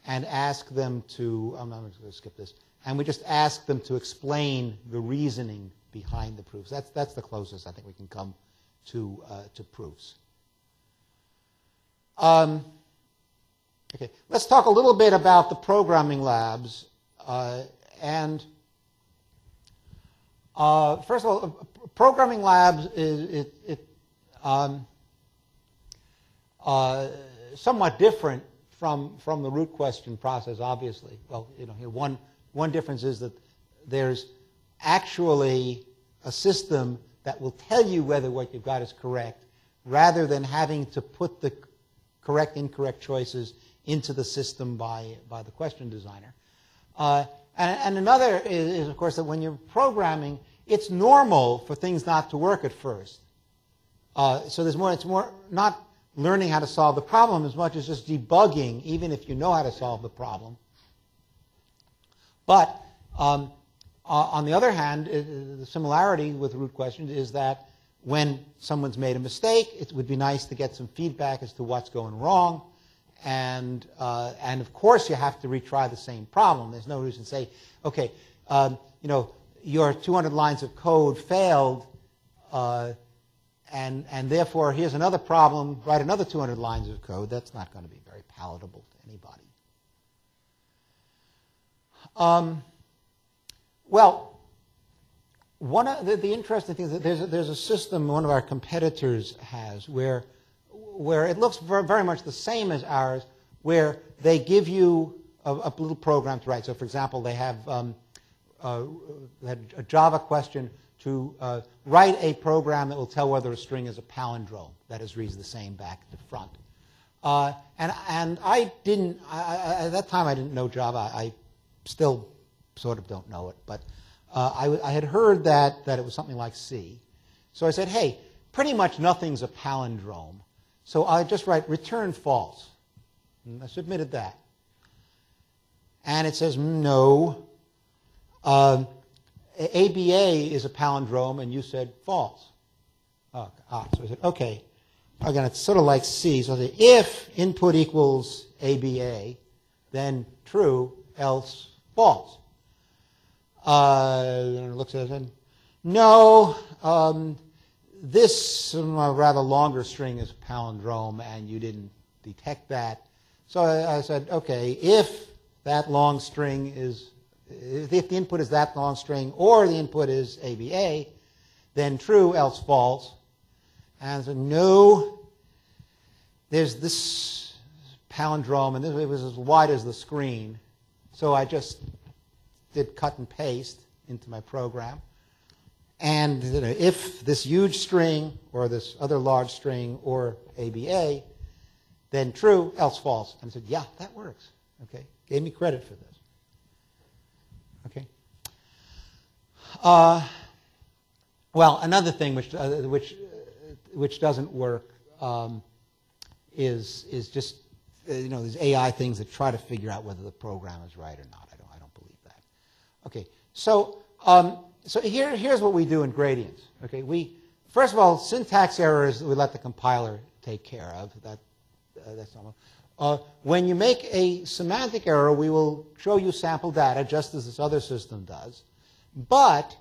and ask them to, I'm going to skip this, and we just ask them to explain the reasoning behind the proofs. That's the closest I think we can come to proofs. Okay, let's talk a little bit about the programming labs. And first of all, programming labs is somewhat different from the root question process, obviously. Well, here one difference is that there's actually a system that will tell you whether what you've got is correct, rather than having to put the correct, incorrect choices into the system by the question designer. And another is, of course, that when you're programming, it's normal for things not to work at first. So it's more not learning how to solve the problem as much as just debugging, even if you know how to solve the problem. But on the other hand, the similarity with root questions is that when someone's made a mistake, it would be nice to get some feedback as to what's going wrong. And of course, you have to retry the same problem. There's no reason to say, okay, your 200 lines of code failed, and therefore here's another problem. Write another 200 lines of code. That's not going to be very palatable to anybody. Well, one of the interesting things is that there's a system one of our competitors has where it looks very much the same as ours, where they give you a little program to write. So, for example, they have a Java question to write a program that will tell whether a string is a palindrome, that is, reads the same back to front. And I didn't, at that time I didn't know Java. I still sort of don't know it, but I had heard that it was something like C. So I said, hey, pretty much nothing's a palindrome. So I just write return false. And I submitted that. And it says, no, ABA is a palindrome, and you said false. So I said, okay. Again, it's sort of like C. So I say, if input equals ABA, then true, else false. And it looks at it and said, no, this rather longer string is a palindrome, and you didn't detect that. So I said, okay, if that long string is, if the input is that long string, or the input is ABA, then true, else false. And I said, no, there's this palindrome, and it was as wide as the screen. So I just did cut and paste into my program. And if this huge string, or this other large string, or ABA, then true, else false. And I said, yeah, that works. Okay, gave me credit for this. Okay. Well, another thing which doesn't work is just these AI things that try to figure out whether the program is right or not. I don't believe that. Okay, so here's what we do in gradients. Okay, first of all, syntax errors we let the compiler take care of. That's normal. When you make a semantic error, we will show you sample data just as this other system does. But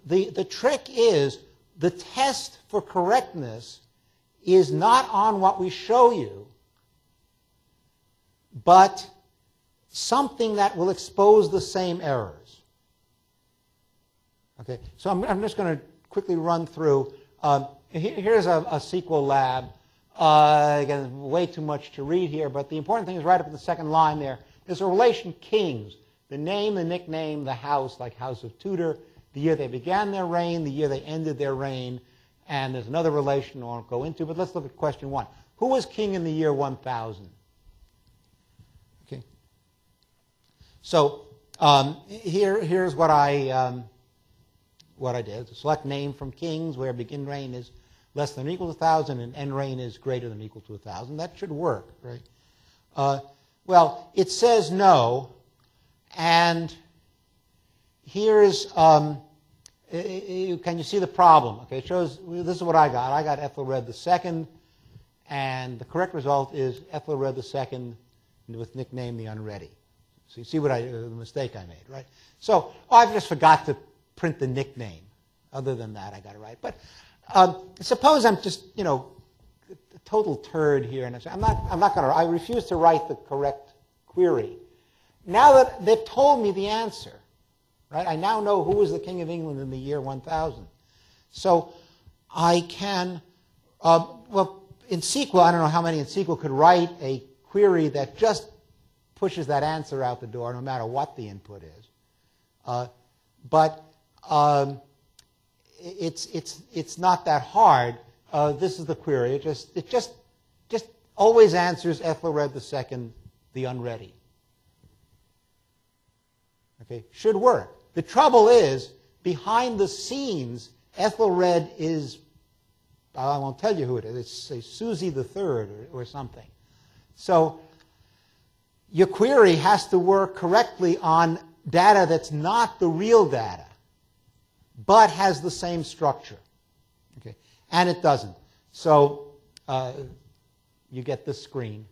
the trick is the test for correctness is not on what we show you, but something that will expose the same errors. Okay, so I'm just going to quickly run through. Here's a SQL lab. Again, way too much to read here, but the important thing is right up in the second line there. There's a relation kings. The name, the nickname, the house, like House of Tudor, the year they began their reign, the year they ended their reign, and there's another relation I won't go into, but let's look at question 1. Who was king in the year 1000? Okay. So here's what I did. Select name from kings where begin reign is less than or equal to 1,000 and end reign is greater than or equal to 1,000. That should work, right? Well, it says no, and here's, can you see the problem? Okay, it shows, this is what I got. I got Ethelred II, and the correct result is Ethelred II with nickname the Unready. So you see what the mistake I made, right? So I just forgot to print the nickname. Other than that, I got it right. But suppose I'm just, a total turd here, and I refuse to write the correct query. Now that they've told me the answer, right? I now know who was the King of England in the year 1000. So I can, well, in SQL, I don't know how many in SQL could write a query that just pushes that answer out the door, no matter what the input is. But it's not that hard. This is the query. It just always answers Ethelred II, the Unready. Okay, should work. The trouble is, behind the scenes, Ethelred is, I won't tell you who it is. It's say Susie III or something. So your query has to work correctly on data that's not the real data, but has the same structure. Okay, and it doesn't. So you get this screen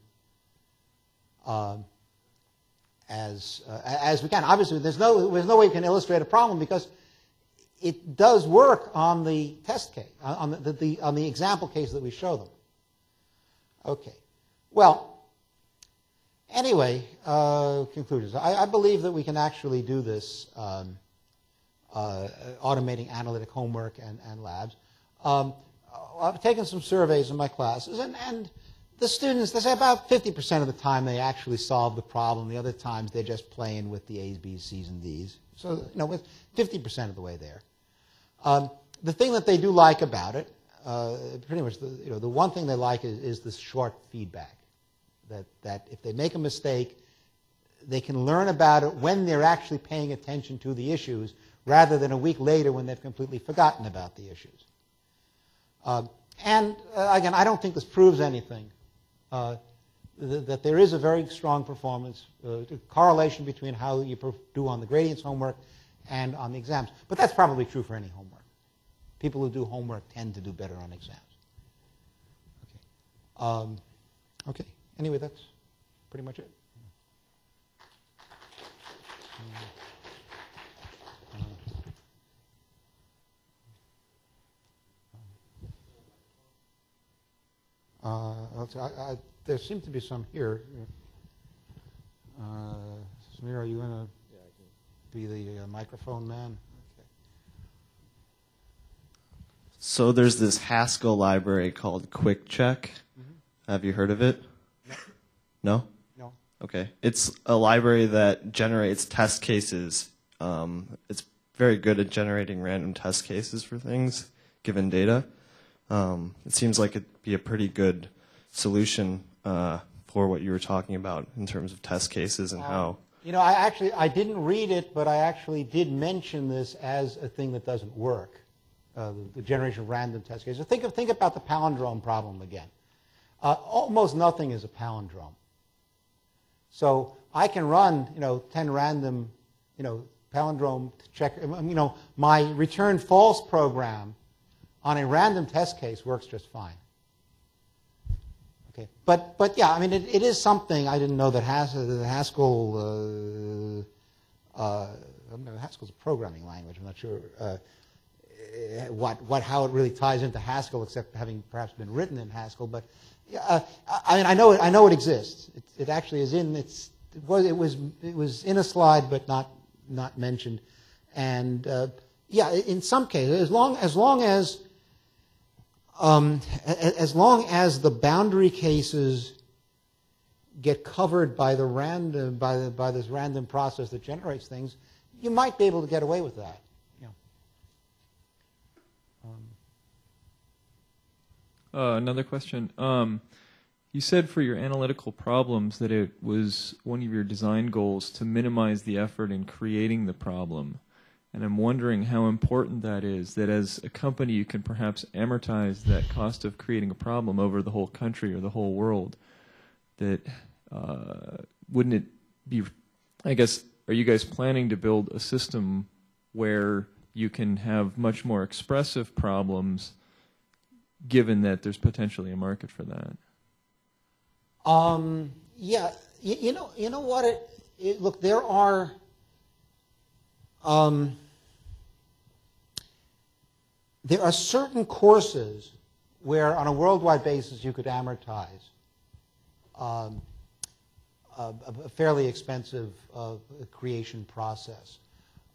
as we can. Obviously, there's no way you can illustrate a problem because it does work on the test case, on the example case that we show them. Okay. Well, anyway, conclusions. I believe that we can actually do this, automating analytic homework and labs. I've taken some surveys in my classes, and the students, they say about 50% of the time they actually solve the problem. The other times they're just playing with the A's, B's, C's, and D's. So, with 50% of the way there. The thing that they do like about it, pretty much, the one thing they like is this short feedback. That if they make a mistake, they can learn about it when they're actually paying attention to the issues, rather than a week later when they've completely forgotten about the issues. And again, I don't think this proves anything. That there is a very strong performance correlation between how you do on the gradients homework and on the exams. But that's probably true for any homework. People who do homework tend to do better on exams. Okay. Okay. Anyway, that's pretty much it. There seem to be some here. Samir, are you going to be the microphone man? Okay. So there's this Haskell library called QuickCheck. Mm-hmm. Have you heard of it? No? No. Okay. It's a library that generates test cases. It's very good at generating random test cases for things, given data. It seems like it'd be a pretty good solution for what you were talking about in terms of test cases and how. I didn't read it, but I actually did mention this as a thing that doesn't work. the generation of random test cases. Think about the palindrome problem again. Almost nothing is a palindrome. So I can run, 10 random, palindrome to check. My return false program on a random test case works just fine. Okay, but yeah, I mean, it is something. I didn't know that Haskell. Haskell's a programming language. I'm not sure how it really ties into Haskell, except having perhaps been written in Haskell. But yeah, I mean, I know it exists. It actually is in. It was in a slide, but not mentioned. And yeah, in some cases, as long as the boundary cases get covered by the by this random process that generates things, you might be able to get away with that. Another question. You said for your analytical problems that it was one of your design goals to minimize the effort in creating the problem. And I'm wondering how important that is, that as a company you can perhaps amortize that cost of creating a problem over the whole country or the whole world. That wouldn't it be, I guess, are you guys planning to build a system where you can have much more expressive problems given that there's potentially a market for that? Yeah, you know what? Look, there are certain courses where, on a worldwide basis, you could amortize a fairly expensive creation process.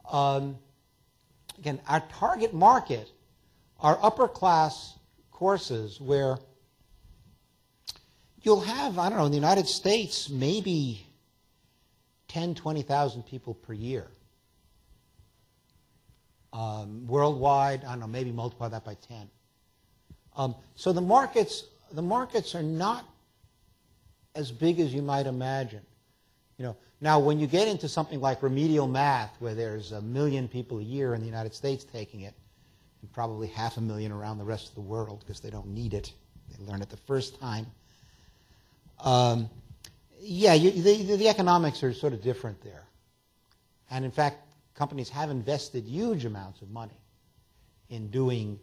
Again, our target market are upper class courses where you'll have, I don't know, in the United States, maybe 10, 20,000 people per year. Worldwide, I don't know, maybe multiply that by 10. So the markets are not as big as you might imagine. Now when you get into something like remedial math, where there's 1 million people a year in the United States taking it, and probably 500,000 around the rest of the world because they don't need it, they learn it the first time. Yeah, the economics are sort of different there. And in fact, companies have invested huge amounts of money in doing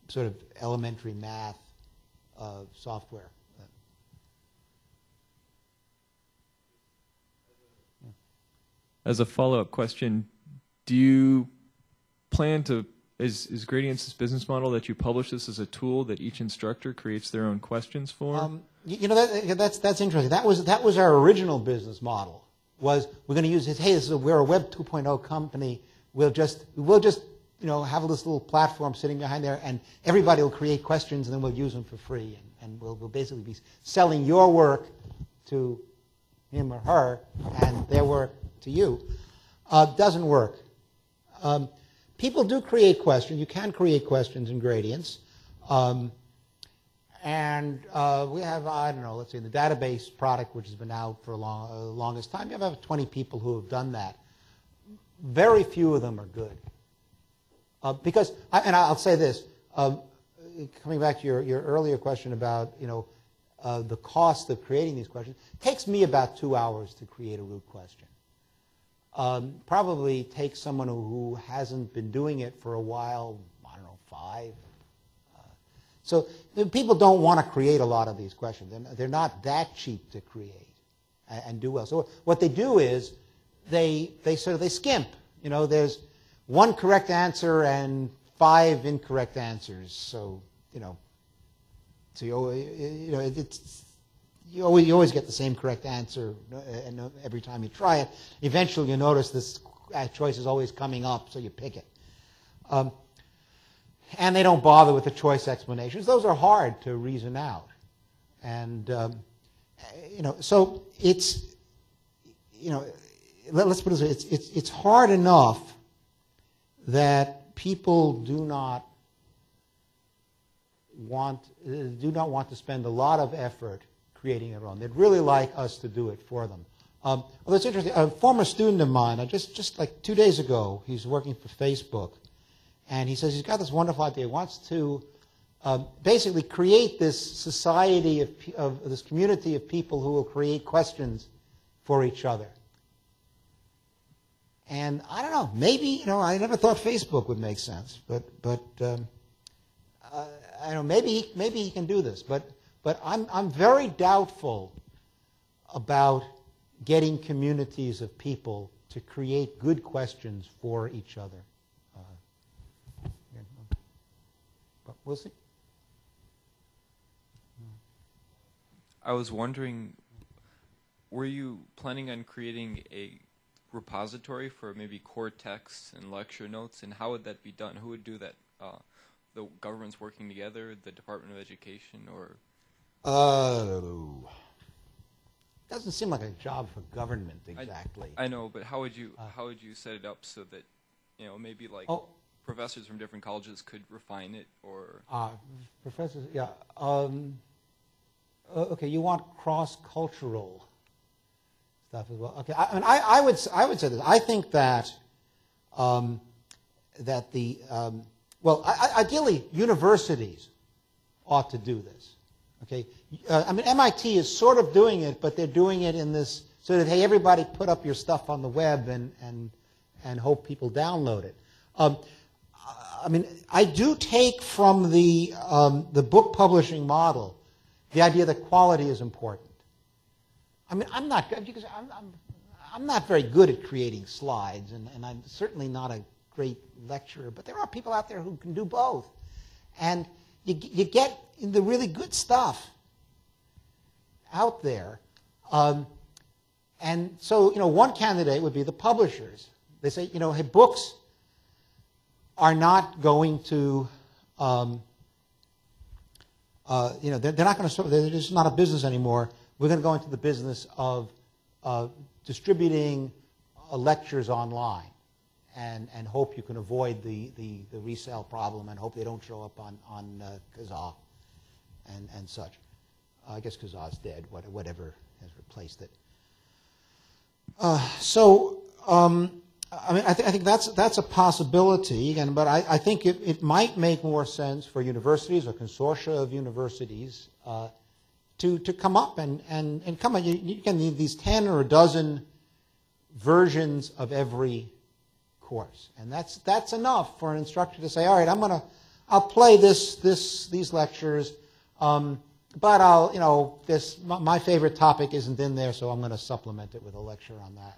sort of elementary math software. As a follow-up question, do you plan to, is Gradient's business model that you publish this as a tool that each instructor creates their own questions for? That's interesting. That was our original business model. Was we're going to use this? Hey, we're a Web 2.0 company. We'll just have this little platform sitting behind there, and everybody will create questions, and then we'll use them for free, and we'll basically be selling your work to him or her, and their work to you. Doesn't work. People do create questions. You can create questions in Gradients. And we have, I don't know, let's say the database product, which has been out for the longest time. You have about 20 people who have done that. Very few of them are good. Because, and I'll say this, coming back to your earlier question about, the cost of creating these questions, it takes me about 2 hours to create a root question. Probably takes someone who hasn't been doing it for a while, I don't know, 5. So people don't want to create a lot of these questions. They're not that cheap to create and do well. So what they do is they skimp. There's one correct answer and 5 incorrect answers. So you always get the same correct answer, and every time you try it, eventually you notice this choice is always coming up, so you pick it. And they don't bother with the choice explanations. Those are hard to reason out. And, so it's, let's put it this way, it's hard enough that people do not want to spend a lot of effort creating their own. They'd really like us to do it for them. Well, it's interesting. A former student of mine, just like 2 days ago, he's working for Facebook. And he says he's got this wonderful idea. He wants to basically create this society of this community of people who will create questions for each other. And I don't know, maybe, I never thought Facebook would make sense, but I don't know, maybe he can do this. But I'm very doubtful about getting communities of people to create good questions for each other. But we'll see. I was wondering, were you planning on creating a repository for maybe core texts and lecture notes, and how would that be done? Who would do that? The government's working together, the Department of Education, or? Doesn't seem like a job for government exactly. I know, but how would you set it up so that maybe like professors from different colleges could refine it, or? Professors, yeah. Okay, you want cross-cultural stuff as well. Okay, I would say this. I think that ideally universities ought to do this. Okay, MIT is sort of doing it, but they're doing it in this sort of, hey, everybody put up your stuff on the web and hope people download it. I do take from the book publishing model the idea that quality is important. I'm not very good at creating slides, and I'm certainly not a great lecturer, but there are people out there who can do both. And you get the really good stuff out there. And so, one candidate would be the publishers. They say, hey, books are not going to, they're not going to, they're just not a business anymore. We're going to go into the business of distributing lectures online and hope you can avoid the resale problem and hope they don't show up on Kazaa and such. I guess Kazaa's dead, whatever has replaced it. I think that's a possibility, again, but I think it might make more sense for universities or consortia of universities to come up and come on. You can need these 10 or a dozen versions of every course, and that's enough for an instructor to say, all right, I'll play these lectures, but my favorite topic isn't in there, so I'm going to supplement it with a lecture on that.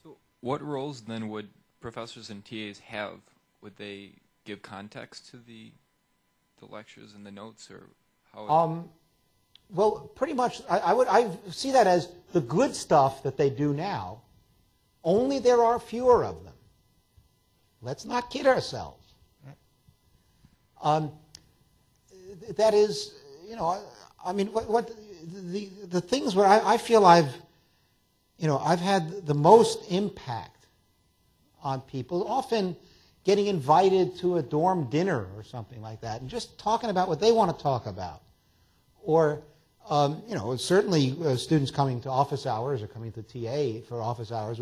So what roles then would professors and TAs have? Would they give context to the lectures and the notes, or how? Well, pretty much, I see that as the good stuff that they do now, only there are fewer of them. Let's not kid ourselves. That is, the things where I feel I've had the most impact on people, often getting invited to a dorm dinner or something like that, and just talking about what they want to talk about. Or, certainly students coming to office hours or coming to TA for office hours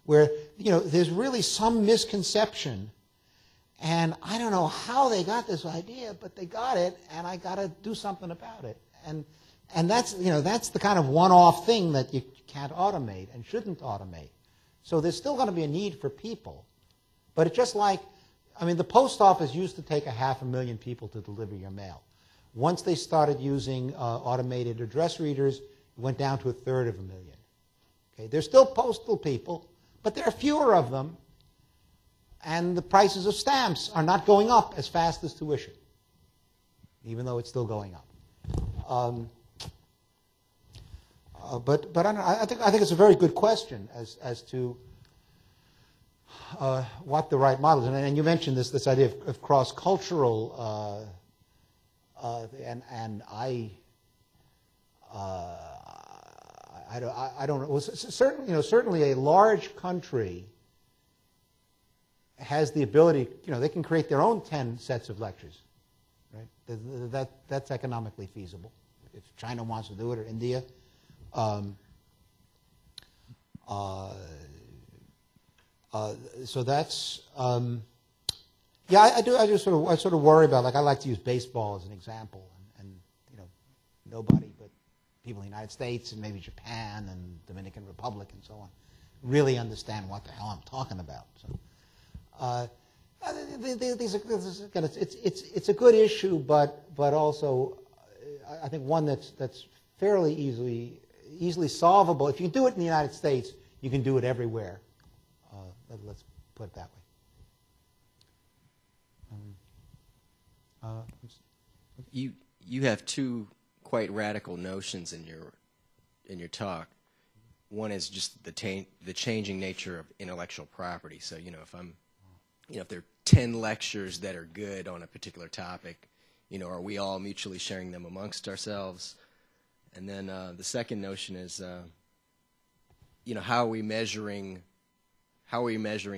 where there's really some misconception, and I don't know how they got this idea, but they got it, and I got to do something about it. And that's the kind of one-off thing that you can't automate and shouldn't automate. So there's still going to be a need for people, but it's just like, the post office used to take 500,000 people to deliver your mail. Once they started using automated address readers, it went down to 1/3 million. Okay, there's still postal people, but there are fewer of them, and the prices of stamps are not going up as fast as tuition, even though it's still going up. But I think it's a very good question as to what the right model is. And you mentioned this idea of cross-cultural, and I don't know. Well, certainly a large country has the ability. They can create their own 10 sets of lectures, right? That's economically feasible. If China wants to do it, or India. So that's Yeah, I do. I sort of worry about, like, I like to use baseball as an example, and you know, nobody but people in the United States and maybe Japan and Dominican Republic and so on really understand what the hell I'm talking about. So, it's a good issue, but also I think one that's fairly easily solvable. If you do it in the United States, you can do it everywhere. Let's put it that way. You have two quite radical notions in your talk. One is just the changing nature of intellectual property. So if there are 10 lectures that are good on a particular topic, are we all mutually sharing them amongst ourselves? And then the second notion is, how are we measuring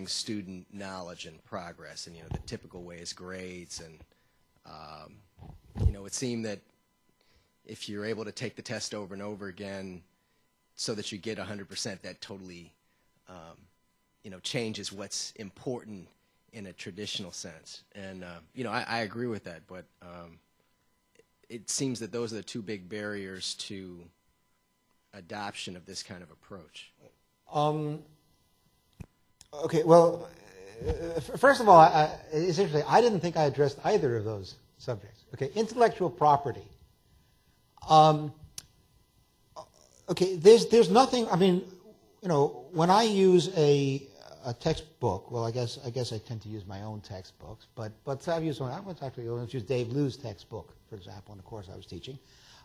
student knowledge and progress? And the typical way is grades. And it would seem that if you're able to take the test over and over again, so that you get 100%, that totally changes what's important in a traditional sense. And I agree with that, but it seems that those are the two big barriers to adoption of this kind of approach. Okay, well, first of all, it's interesting. I didn't think I addressed either of those subjects. Okay, intellectual property. Okay, there's nothing. I mean, when I use a textbook, well, I guess I tend to use my own textbooks, but I've used one. I once used Dave Liu's textbook, for example, in the course I was teaching.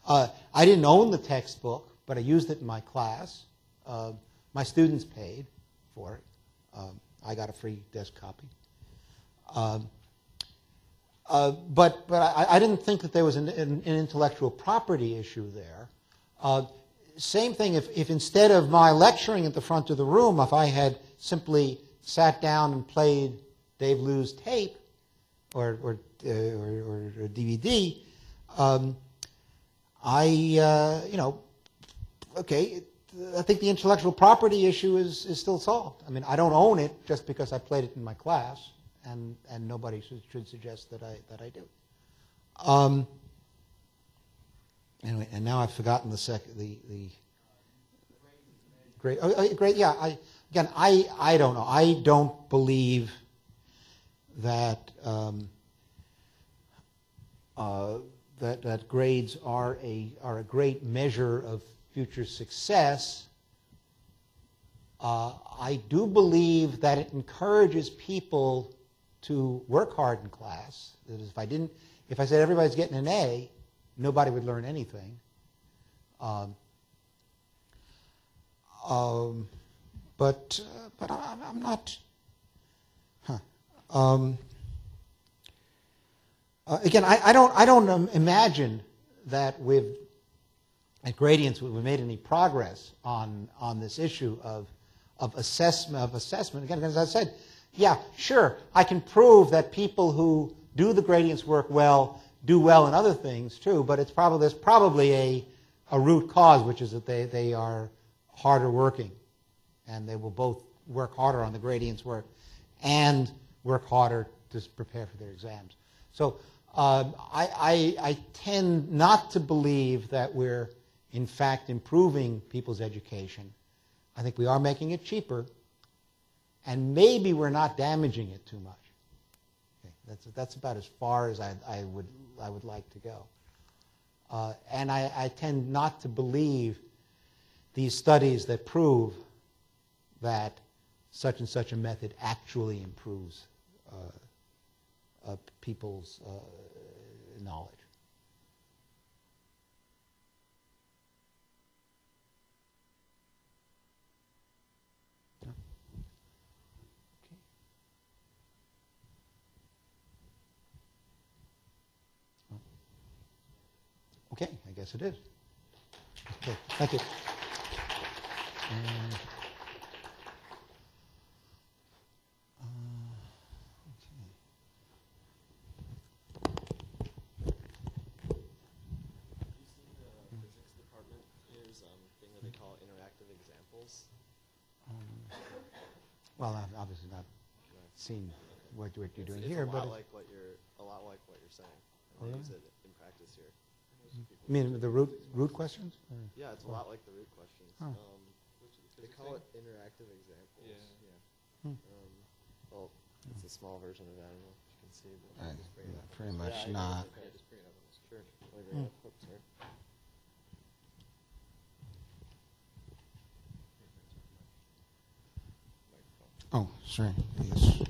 I didn't own the textbook, but I used it in my class. My students paid for it. I got a free desk copy. But I didn't think that there was an intellectual property issue there. Same thing if instead of my lecturing at the front of the room, if I had simply sat down and played Dave Liu's tape or DVD, okay, I think the intellectual property issue is still solved. I mean, I don't own it just because I played it in my class, and nobody should suggest that I do. Anyway, and now I've forgotten the grade. Oh, great. Yeah. I don't know. I don't believe that that grades are a great measure of future success. I do believe that it encourages people to work hard in class. That is, if I said everybody's getting an A, nobody would learn anything. But I'm not. Again, I don't imagine that at Gradients we made any progress on this issue of assessment. Again, as I said, yeah, sure, I can prove that people who do the Gradients work well do well in other things too, but there's probably a root cause, which is that they are harder working, and they will both work harder on the Gradients work and work harder to prepare for their exams. So I tend not to believe that we're in fact improving people's education. I think we are making it cheaper, and maybe we're not damaging it too much. Okay, that's about as far as I would like to go. And I tend not to believe these studies that prove that such and such a method actually improves people's knowledge. Okay, I guess it is. Okay, thank you. Well, I've obviously not seen what you're doing It's here, a but lot like what you're saying. Oh, And they really? use it in practice here. you mean the root questions? Or- Yeah, it's a lot like the root questions. Oh. They call it interactive examples. Yeah. Hmm. Well, it's a small version of that. I don't know if you can see. But just bring it up. Pretty much Yeah, not. Yeah, just bring it up. Sure. Let me bring it up. Oops, sorry. Oh, sorry. Yes.